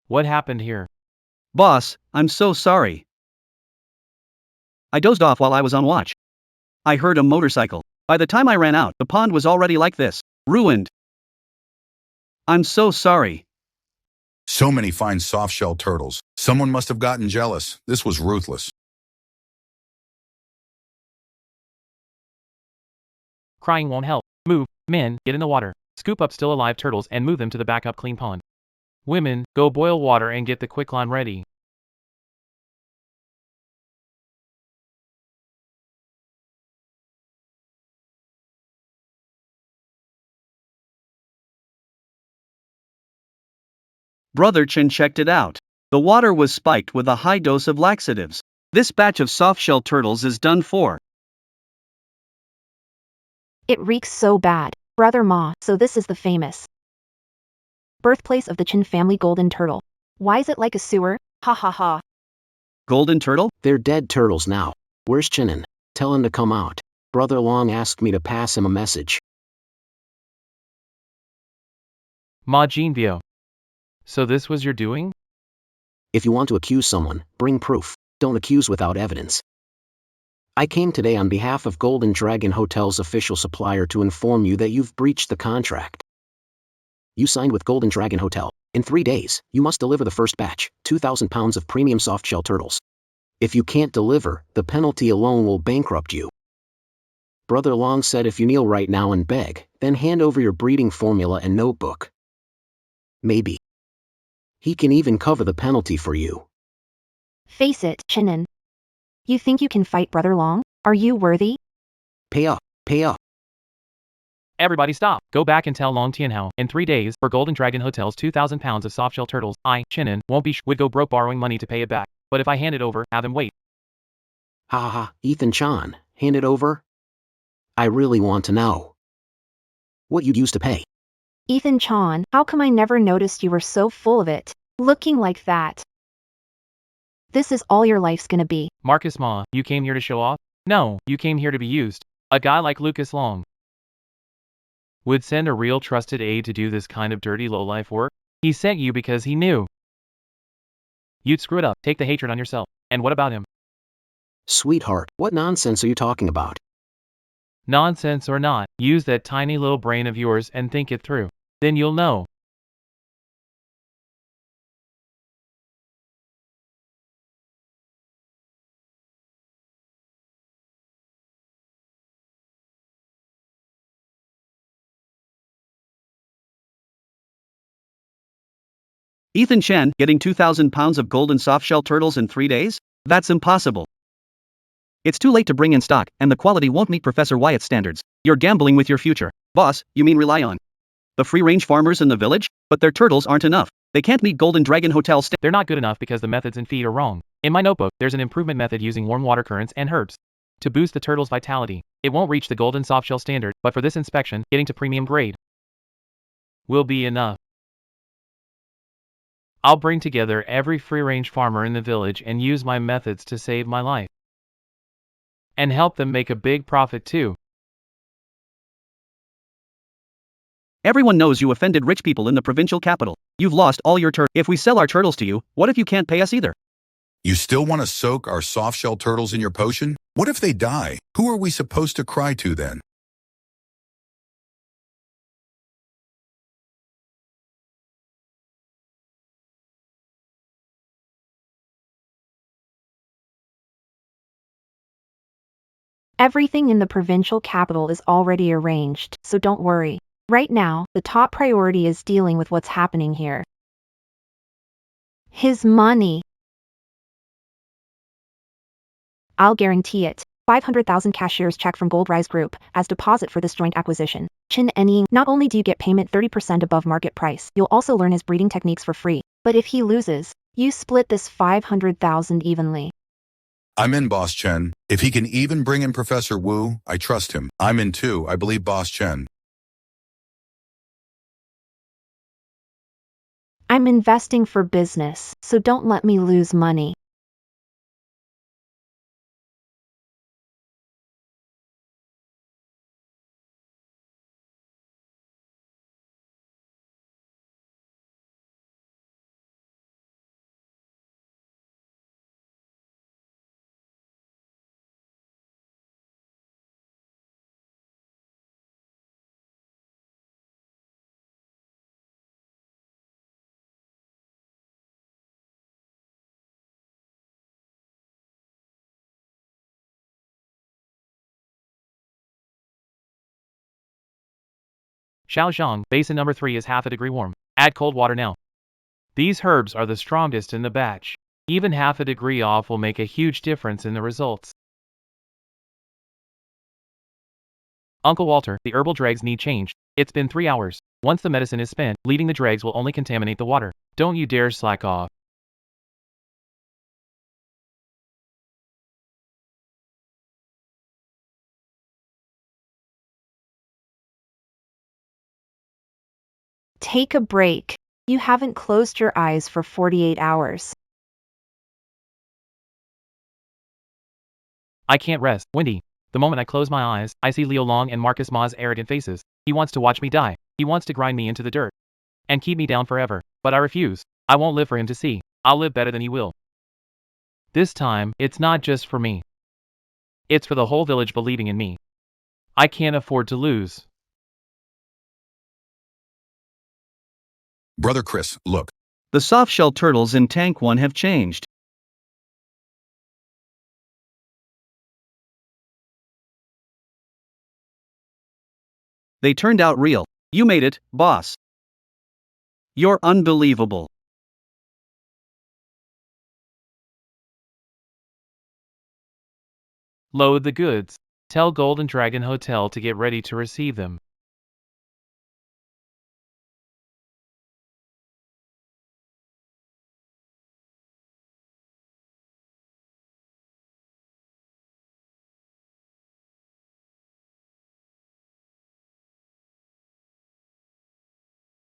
What happened here? Boss, I'm so sorry. I dozed off while I was on watch. I heard a motorcycle. By the time I ran out, the pond was already like this. Ruined. I'm so sorry. So many fine soft-shell turtles. Someone must have gotten jealous. This was ruthless. Crying won't help. Move, men, get in the water. Scoop up still alive turtles and move them to the backup clean pond. Women, go boil water and get the quicklime ready. Brother Chen checked it out. The water was spiked with a high dose of laxatives. This batch of softshell turtles is done for. It reeks so bad. Brother Ma, so this is the famous birthplace of the Chin family golden turtle. Why is it like a sewer? Ha ha ha. Golden turtle? They're dead turtles now. Where's Chinin? Tell him to come out. Brother Long asked me to pass him a message. Ma Jinvio. So this was your doing? If you want to accuse someone, bring proof. Don't accuse without evidence. I came today on behalf of Golden Dragon Hotel's official supplier to inform you that you've breached the contract. You signed with Golden Dragon Hotel. In 3 days, you must deliver the first batch, 2,000 pounds of premium softshell turtles. If you can't deliver, the penalty alone will bankrupt you. Brother Long said if you kneel right now and beg, then hand over your breeding formula and notebook. Maybe he can even cover the penalty for you. Face it, Chinen. You think you can fight Brother Long? Are you worthy? Pay up, pay up. Everybody stop. Go back and tell Long Tianhao, in 3 days, for Golden Dragon Hotel's 2,000 pounds of softshell turtles, I, Chinen, won't be would go broke borrowing money to pay it back. But if I hand it over, have him wait. Ha ha ha, Ethan Chan, hand it over? I really want to know what you'd use to pay. Ethan Chan, how come I never noticed you were so full of it, looking like that? This is all your life's gonna be. Marcus Ma, you came here to show off? No, you came here to be used. A guy like Lucas Long would send a real trusted aide to do this kind of dirty low-life work? He sent you because he knew you'd screw it up. Take the hatred on yourself. And what about him? Sweetheart, what nonsense are you talking about? Nonsense or not, use that tiny little brain of yours and think it through. Then you'll know. Ethan Chen getting 2,000 pounds of golden softshell turtles in 3 days? That's impossible. It's too late to bring in stock, and the quality won't meet Professor Wyatt's standards. You're gambling with your future. Boss, you mean rely on the free-range farmers in the village? But their turtles aren't enough. They can't meet Golden Dragon Hotel standards. They're not good enough because the methods in feed are wrong. In my notebook, there's an improvement method using warm water currents and herbs to boost the turtle's vitality. It won't reach the golden softshell standard, but for this inspection, getting to premium grade will be enough. I'll bring together every free-range farmer in the village and use my methods to save my life. And help them make a big profit too. Everyone knows you offended rich people in the provincial capital. You've lost all your turtles. If we sell our turtles to you, what if you can't pay us either? You still want to soak our softshell turtles in your potion? What if they die? Who are we supposed to cry to then? Everything in the provincial capital is already arranged, so don't worry. Right now, the top priority is dealing with what's happening here. His money. I'll guarantee it. 500,000 cashier's check from Goldrise Group as deposit for this joint acquisition. Chin Enying, not only do you get payment 30% above market price, you'll also learn his breeding techniques for free. But if he loses, you split this 500,000 evenly. I'm in, Boss Chen. If he can even bring in Professor Wu, I trust him. I'm in too, I believe Boss Chen. I'm investing for business, so don't let me lose money. Shaoxiang, basin number 3 is half a degree warm. Add cold water now. These herbs are the strongest in the batch. Even half a degree off will make a huge difference in the results. Uncle Walter, the herbal dregs need changed. It's been 3 hours. Once the medicine is spent, leaving the dregs will only contaminate the water. Don't you dare slack off. Take a break. You haven't closed your eyes for 48 hours. I can't rest. Wendy. The moment I close my eyes, I see Liu Long and Marcus Ma's arrogant faces. He wants to watch me die. He wants to grind me into the dirt and keep me down forever. But I refuse. I won't live for him to see. I'll live better than he will. This time, it's not just for me. It's for the whole village believing in me. I can't afford to lose. Brother Chris, look. The soft-shell turtles in Tank 1 have changed. They turned out real. You made it, boss. You're unbelievable. Load the goods. Tell Golden Dragon Hotel to get ready to receive them.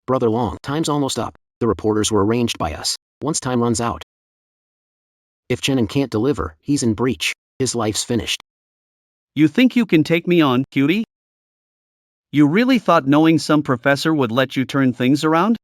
Brother Long, time's almost up. The reporters were arranged by us. Once time runs out, if Chenin can't deliver, he's in breach. His life's finished. You think you can take me on, cutie? You really thought knowing some professor would let you turn things around?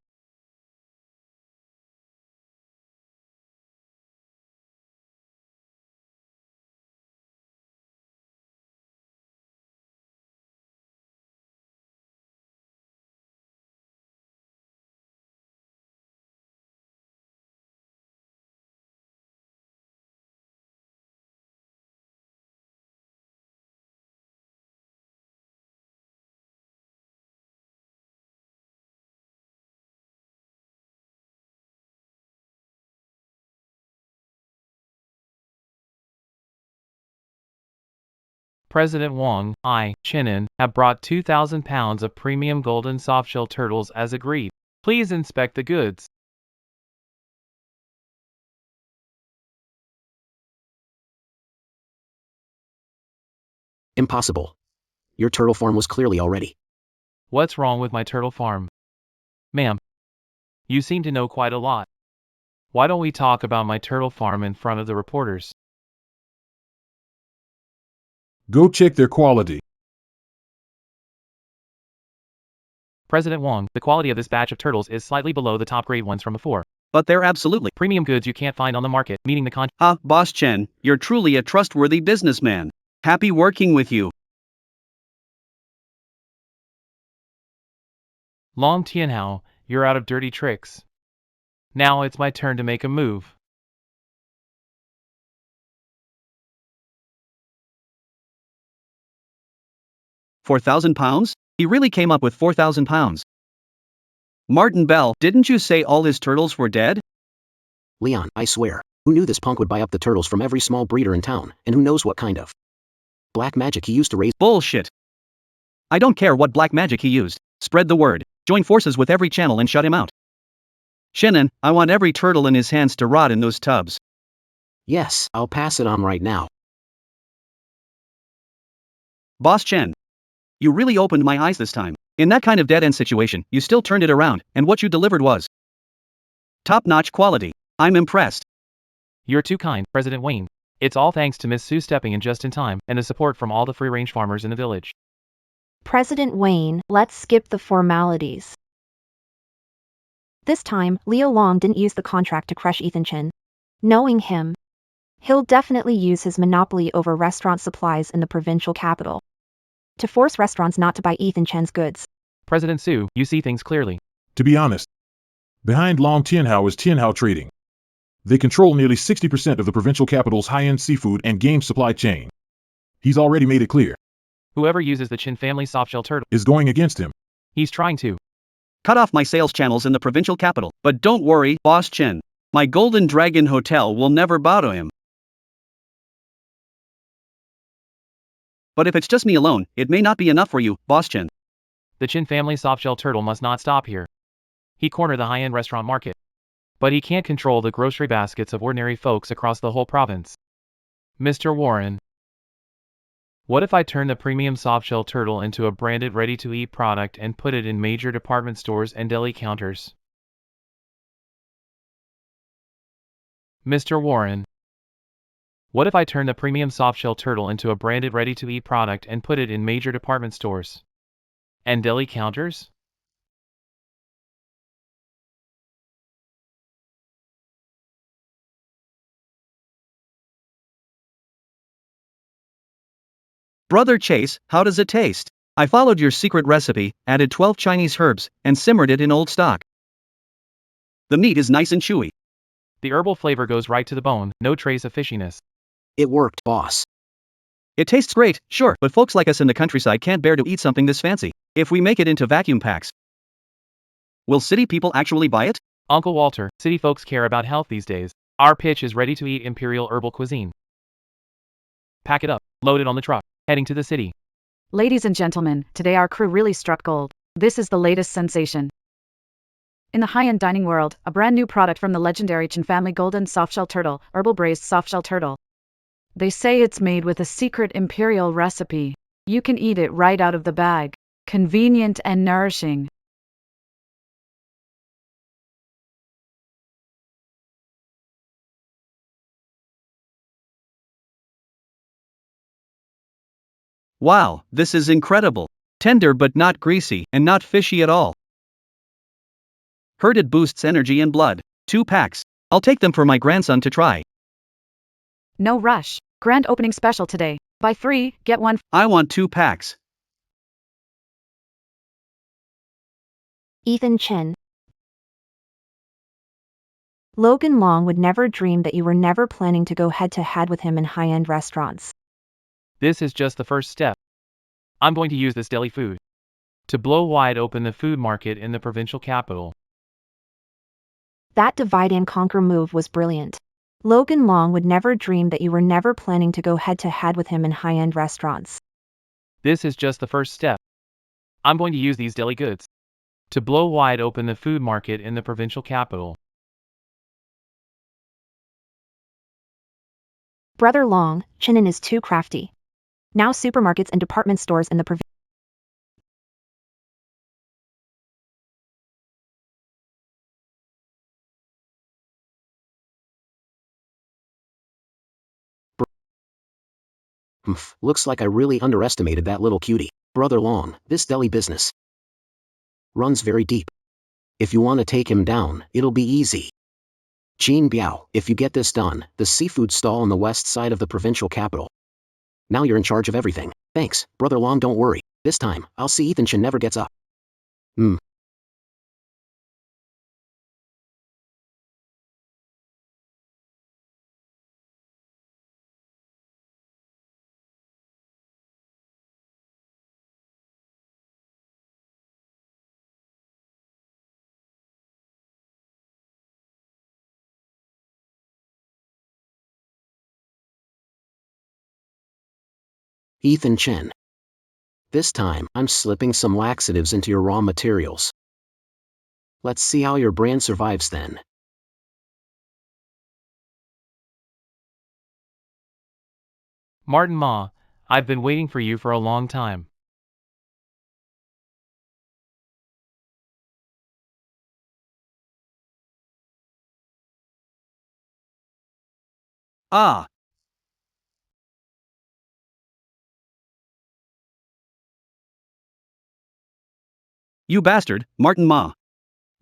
President Wang, I, Chenin, have brought 2,000 pounds of premium golden softshell turtles as agreed. Please inspect the goods. Impossible. Your turtle farm was clearly already. What's wrong with my turtle farm? Ma'am, you seem to know quite a lot. Why don't we talk about my turtle farm in front of the reporters? Go check their quality. President Wang, the quality of this batch of turtles is slightly below the top grade ones from before. But they're absolutely Premium goods you can't find on the market, meeting the Boss Chen, you're truly a trustworthy businessman. Happy working with you. Long Tianhao, you're out of dirty tricks. Now it's my turn to make a move. £4,000? He really came up with £4,000. Martin Bell, didn't you say all his turtles were dead? Leon, I swear, who knew this punk would buy up the turtles from every small breeder in town, and who knows what kind of black magic he used to raise? Bullshit. I don't care what black magic he used. Spread the word. Join forces with every channel and shut him out. Chenin, I want every turtle in his hands to rot in those tubs. Yes, I'll pass it on right now. Boss Chen. You really opened my eyes this time. In that kind of dead-end situation, you still turned it around, and what you delivered was top-notch quality. I'm impressed. You're too kind, President Wayne. It's all thanks to Miss Sue stepping in just in time, and the support from all the free-range farmers in the village. President Wayne, let's skip the formalities. This time, Leo Long didn't use the contract to crush Ethan Chin. Knowing him, he'll definitely use his monopoly over restaurant supplies in the provincial capital to force restaurants not to buy Ethan Chen's goods. President Sue, you see things clearly. To be honest, behind Long Tianhao is Tianhao Trading. They control nearly 60% of the provincial capital's high-end seafood and game supply chain. He's already made it clear. Whoever uses the Chin family softshell turtle Is going against him. he's trying to. Cut off my sales channels in the provincial capital. But don't worry, Boss Chen. My Golden Dragon Hotel will never bow to him. But if it's just me alone, it may not be enough for you, Boss Chen. The Chin family softshell turtle must not stop here. He cornered the high-end restaurant market. But he can't control the grocery baskets of ordinary folks across the whole province. Mr. Warren. What if I turn the premium softshell turtle into a branded ready-to-eat product and put it in major department stores and deli counters? Mr. Warren. What if I turn the premium softshell turtle into a branded ready-to-eat product and put it in major department stores and deli counters? Brother Chase, how does it taste? I followed your secret recipe, added 12 Chinese herbs, and simmered it in old stock. The meat is nice and chewy. The herbal flavor goes right to the bone, no trace of fishiness. It worked, boss. It tastes great, sure, but folks like us in the countryside can't bear to eat something this fancy. If we make it into vacuum packs, will city people actually buy it? Uncle Walter, city folks care about health these days. Our pitch is ready to eat imperial herbal cuisine. Pack it up, load it on the truck, heading to the city. Ladies and gentlemen, today our crew really struck gold. This is the latest sensation. In the high-end dining world, a brand new product from the legendary Chin family golden softshell turtle, herbal braised softshell turtle. They say it's made with a secret imperial recipe. You can eat it right out of the bag. Convenient and nourishing. Wow, this is incredible. Tender but not greasy, and not fishy at all. Heard it boosts energy and blood. 2 packs. I'll take them for my grandson to try. No rush. Grand opening special today. Buy 3, get 1. I want 2 packs. Ethan Chin. Logan Long would never dream that you were never planning to go head-to-head with him in high-end restaurants. This is just the first step. I'm going to use this deli food to blow wide open the food market in the provincial capital. That divide and conquer move was brilliant. Logan Long would never dream that you were never planning to go head-to-head with him in high-end restaurants. This is just the first step. I'm going to use these deli goods to blow wide open the food market in the provincial capital. Brother Long, Chinnan is too crafty. Now supermarkets and department stores in the province. Looks like I really underestimated that little cutie. Brother Long, this deli business runs very deep. If you want to take him down, it'll be easy. Jean Biao, if you get this done, the seafood stall on the west side of the provincial capital. Now you're in charge of everything. Thanks, Brother Long, don't worry. This time, I'll see Ethan Chin never gets up. Ethan Chin. This time, I'm slipping some laxatives into your raw materials. Let's see how your brand survives then. Martin Ma, I've been waiting for you for a long time. Ah. You bastard, Martin Ma.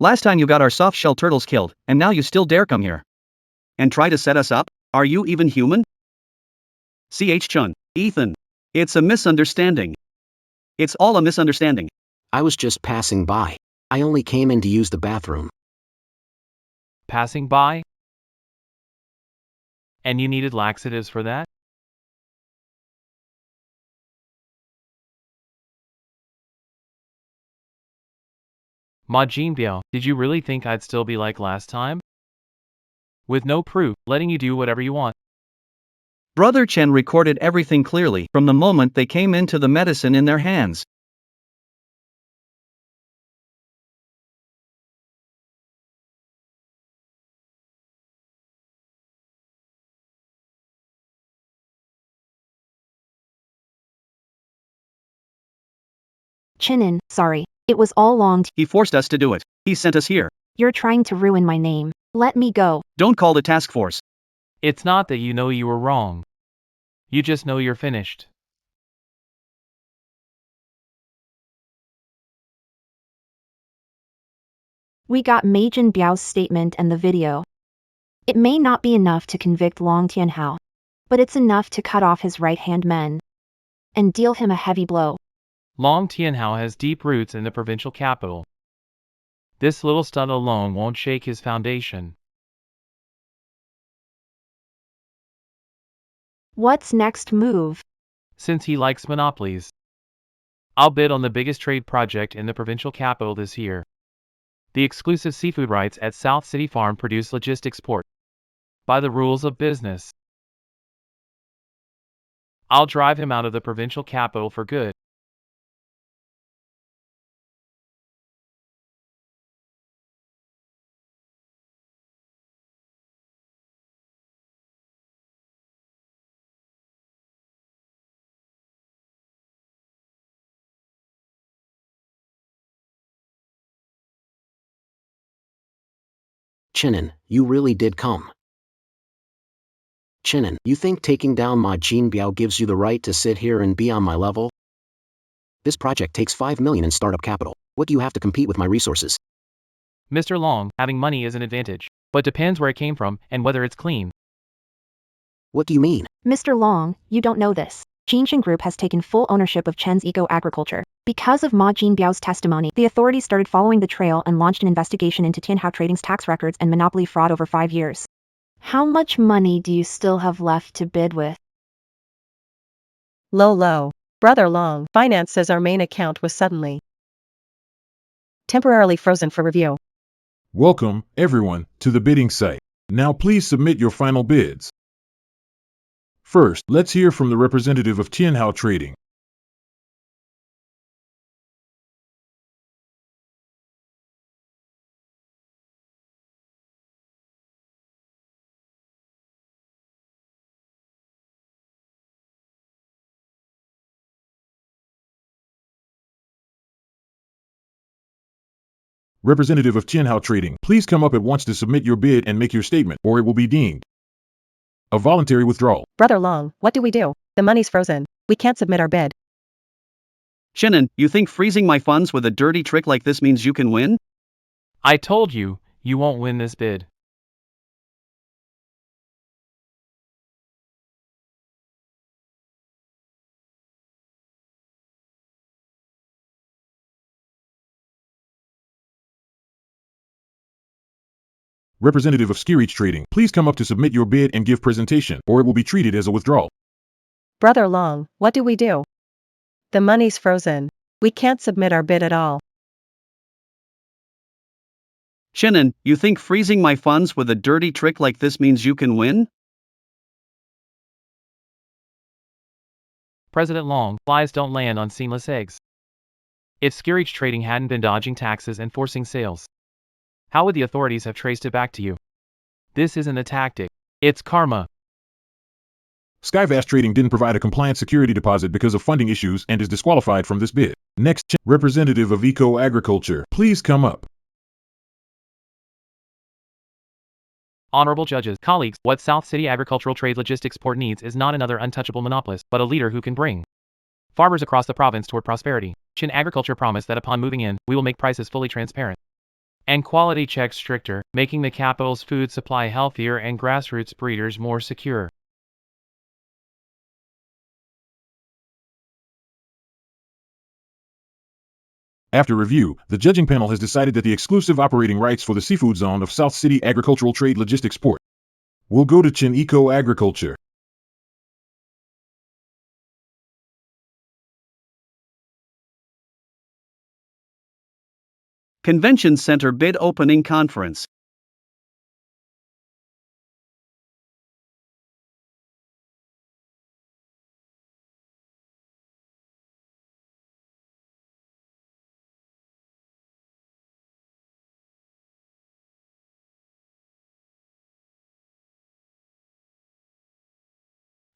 Last time you got our soft-shell turtles killed, and now you still dare come here and try to set us up? Are you even human? CH Chun, Ethan. It's a misunderstanding. It's all a misunderstanding. I was just passing by. I only came in to use the bathroom. Passing by? And you needed laxatives for that? Ma Jinbiao, did you really think I'd still be like last time? With no proof, letting you do whatever you want. Brother Chen recorded everything clearly from the moment they came into the medicine in their hands. Chinnan, sorry. It was all long. He forced us to do it. He sent us here. You're trying to ruin my name. Let me go. Don't call the task force. It's not that you know you were wrong. You just know you're finished. We got Mei Jin Biao's statement and the video. It may not be enough to convict Long Tianhao, but it's enough to cut off his right-hand men and deal him a heavy blow. Long Tianhao has deep roots in the provincial capital. This little stunt alone won't shake his foundation. What's next move? Since he likes monopolies, I'll bid on the biggest trade project in the provincial capital this year. The exclusive seafood rights at South City Farm produce logistics port. By the rules of business, I'll drive him out of the provincial capital for good. Chinen, you really did come. Chinen, you think taking down Ma Jinbiao gives you the right to sit here and be on my level? This project takes 5 million in startup capital. What do you have to compete with my resources? Mr. Long, having money is an advantage, but depends where it came from and whether it's clean. What do you mean? Mr. Long, you don't know this. Jinshin Group has taken full ownership of Chen's eco-agriculture. Because of Ma Jinbiao's testimony, the authorities started following the trail and launched an investigation into Tianhao Trading's tax records and monopoly fraud over 5 years. How much money do you still have left to bid with? Low. Brother Long, finance says our main account was suddenly temporarily frozen for review. Welcome, everyone, to the bidding site. Now please submit your final bids. First, let's hear from the representative of Tianhao Trading. Representative of Tianhao Trading, please come up at once to submit your bid and make your statement, or it will be deemed a voluntary withdrawal. Brother Long, what do we do? The money's frozen. We can't submit our bid. Chinen, you think freezing my funds with a dirty trick like this means you can win? I told you, you won't win this bid. Representative of Skirich Trading, please come up to submit your bid and give presentation, or it will be treated as a withdrawal. Brother Long, what do we do? The money's frozen. We can't submit our bid at all. Chinen, you think freezing my funds with a dirty trick like this means you can win? President Long, flies don't land on seamless eggs. If Skirich Trading hadn't been dodging taxes and forcing sales, how would the authorities have traced it back to you? This isn't a tactic. It's karma. Skyvast Trading didn't provide a compliant security deposit because of funding issues and is disqualified from this bid. Next, representative of Eco Agriculture, please come up. Honorable judges, colleagues, what South City Agricultural Trade Logistics Port needs is not another untouchable monopolist, but a leader who can bring farmers across the province toward prosperity. Chin Agriculture promised that upon moving in, we will make prices fully transparent and quality checks stricter, making the capital's food supply healthier and grassroots breeders more secure. After review, the judging panel has decided that the exclusive operating rights for the seafood zone of South City Agricultural Trade Logistics Port will go to Chin Eco Agriculture. Convention Center Bid Opening Conference.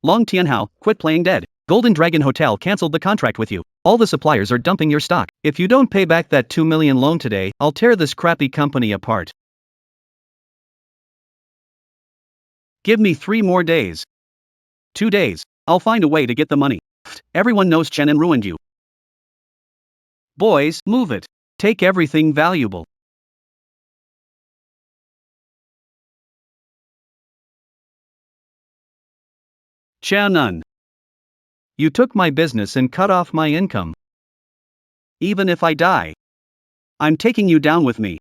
Long Tianhao, quit playing dead. Golden Dragon Hotel canceled the contract with you. All the suppliers are dumping your stock. If you don't pay back that 2 million loan today, I'll tear this crappy company apart. Give me 3 more days. 2 days. I'll find a way to get the money. Everyone knows Chenin ruined you. Boys, move it. Take everything valuable. Chenin. You took my business and cut off my income. Even if I die, I'm taking you down with me.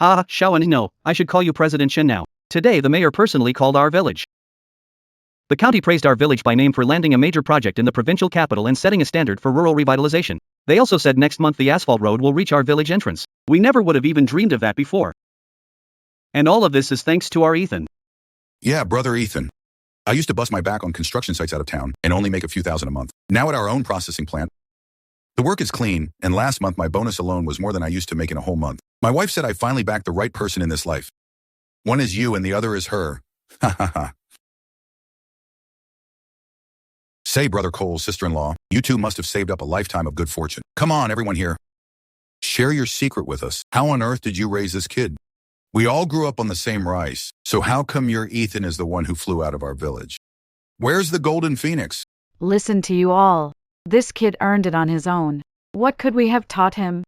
Xiao, no, I should call you President Chen now. Today the mayor personally called our village. The county praised our village by name for landing a major project in the provincial capital and setting a standard for rural revitalization. They also said next month the asphalt road will reach our village entrance. We never would have even dreamed of that before. And all of this is thanks to our Ethan. Yeah, brother Ethan. I used to bust my back on construction sites out of town and only make a few thousand a month. Now at our own processing plant, the work is clean, and last month my bonus alone was more than I used to make in a whole month. My wife said I finally backed the right person in this life. One is you and the other is her. Ha ha ha. Say, Brother Cole's sister-in-law, you two must have saved up a lifetime of good fortune. Come on, everyone here. Share your secret with us. How on earth did you raise this kid? We all grew up on the same rice, so how come your Ethan is the one who flew out of our village? Where's the golden phoenix? Listen to you all. This kid earned it on his own. What could we have taught him?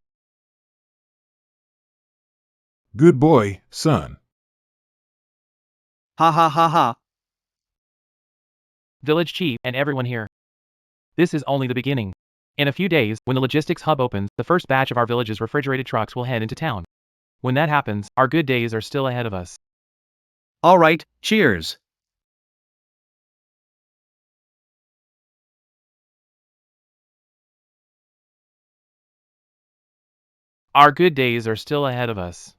Good boy, son. Ha ha ha ha. Village chief and everyone here. This is only the beginning. In a few days, when the logistics hub opens, the first batch of our village's refrigerated trucks will head into town. When that happens, our good days are still ahead of us. Alright, cheers. Our good days are still ahead of us.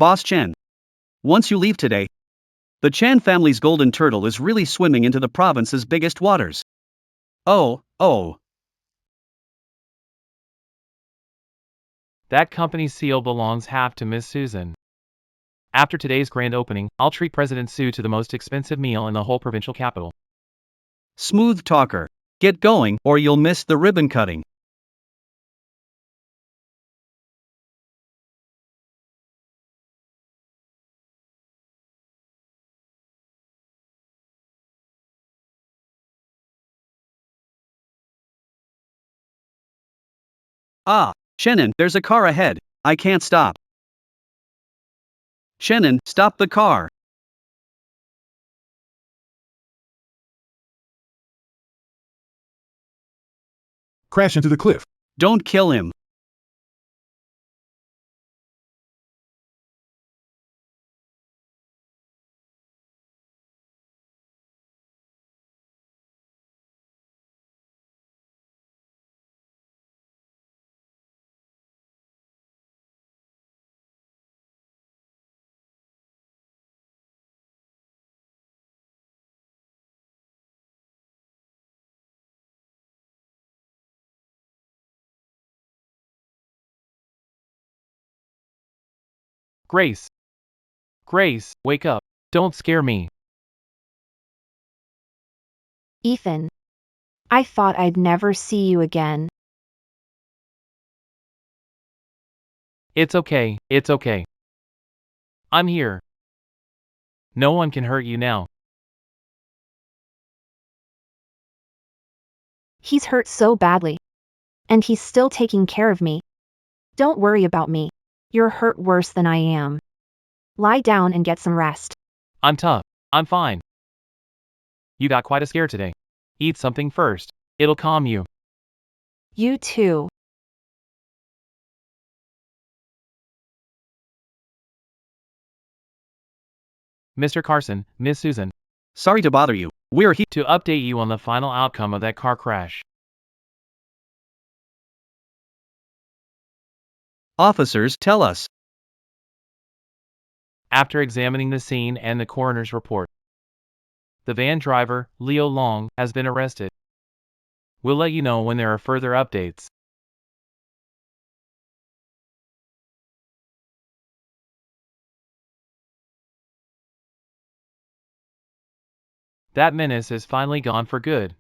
Boss Chen. Once you leave today, the Chan family's golden turtle is really swimming into the province's biggest waters. Oh. That company's seal belongs half to Miss Susan. After today's grand opening, I'll treat President Su to the most expensive meal in the whole provincial capital. Smooth talker. Get going, or you'll miss the ribbon cutting. Shannon, there's a car ahead. I can't stop. Shannon, stop the car. Crash into the cliff. Don't kill him. Grace! Grace, wake up. Don't scare me. Ethan. I thought I'd never see you again. It's okay, it's okay. I'm here. No one can hurt you now. He's hurt so badly. And he's still taking care of me. Don't worry about me. You're hurt worse than I am. Lie down and get some rest. I'm tough. I'm fine. You got quite a scare today. Eat something first. It'll calm you. You too. Mr. Carson, Miss Susan. Sorry to bother you. We're here to update you on the final outcome of that car crash. Officers, tell us. After examining the scene and the coroner's report, the van driver, Leo Long, has been arrested. We'll let you know when there are further updates. That menace is finally gone for good.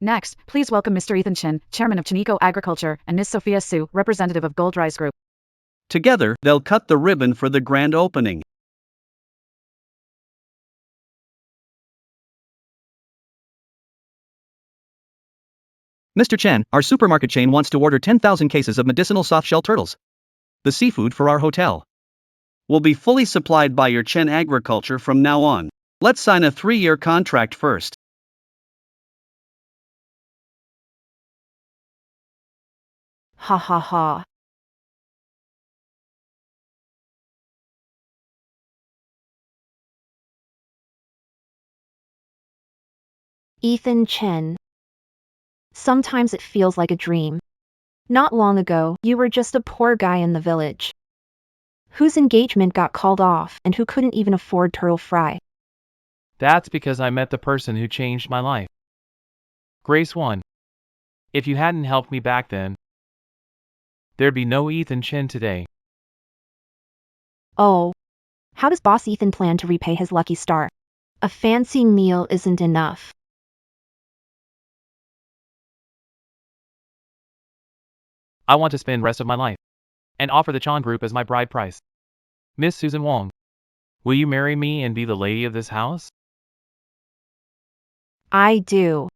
Next, please welcome Mr. Ethan Chin, Chairman of Chinico Agriculture, and Ms. Sophia Su, representative of Gold Rise Group. Together, they'll cut the ribbon for the grand opening. Mr. Chen, our supermarket chain wants to order 10,000 cases of medicinal soft-shell turtles. The seafood for our hotel will be fully supplied by your Chen Agriculture from now on. Let's sign a 3-year contract first. Ha ha ha. Ethan Chen. Sometimes it feels like a dream. Not long ago, you were just a poor guy in the village whose engagement got called off and who couldn't even afford turtle fry. That's because I met the person who changed my life. Grace 1. If you hadn't helped me back then, there'd be no Ethan Chen today. Oh. How does Boss Ethan plan to repay his lucky star? A fancy meal isn't enough. I want to spend rest of my life and offer the Chan Group as my bride price. Miss Susan Wong, will you marry me and be the lady of this house? I do.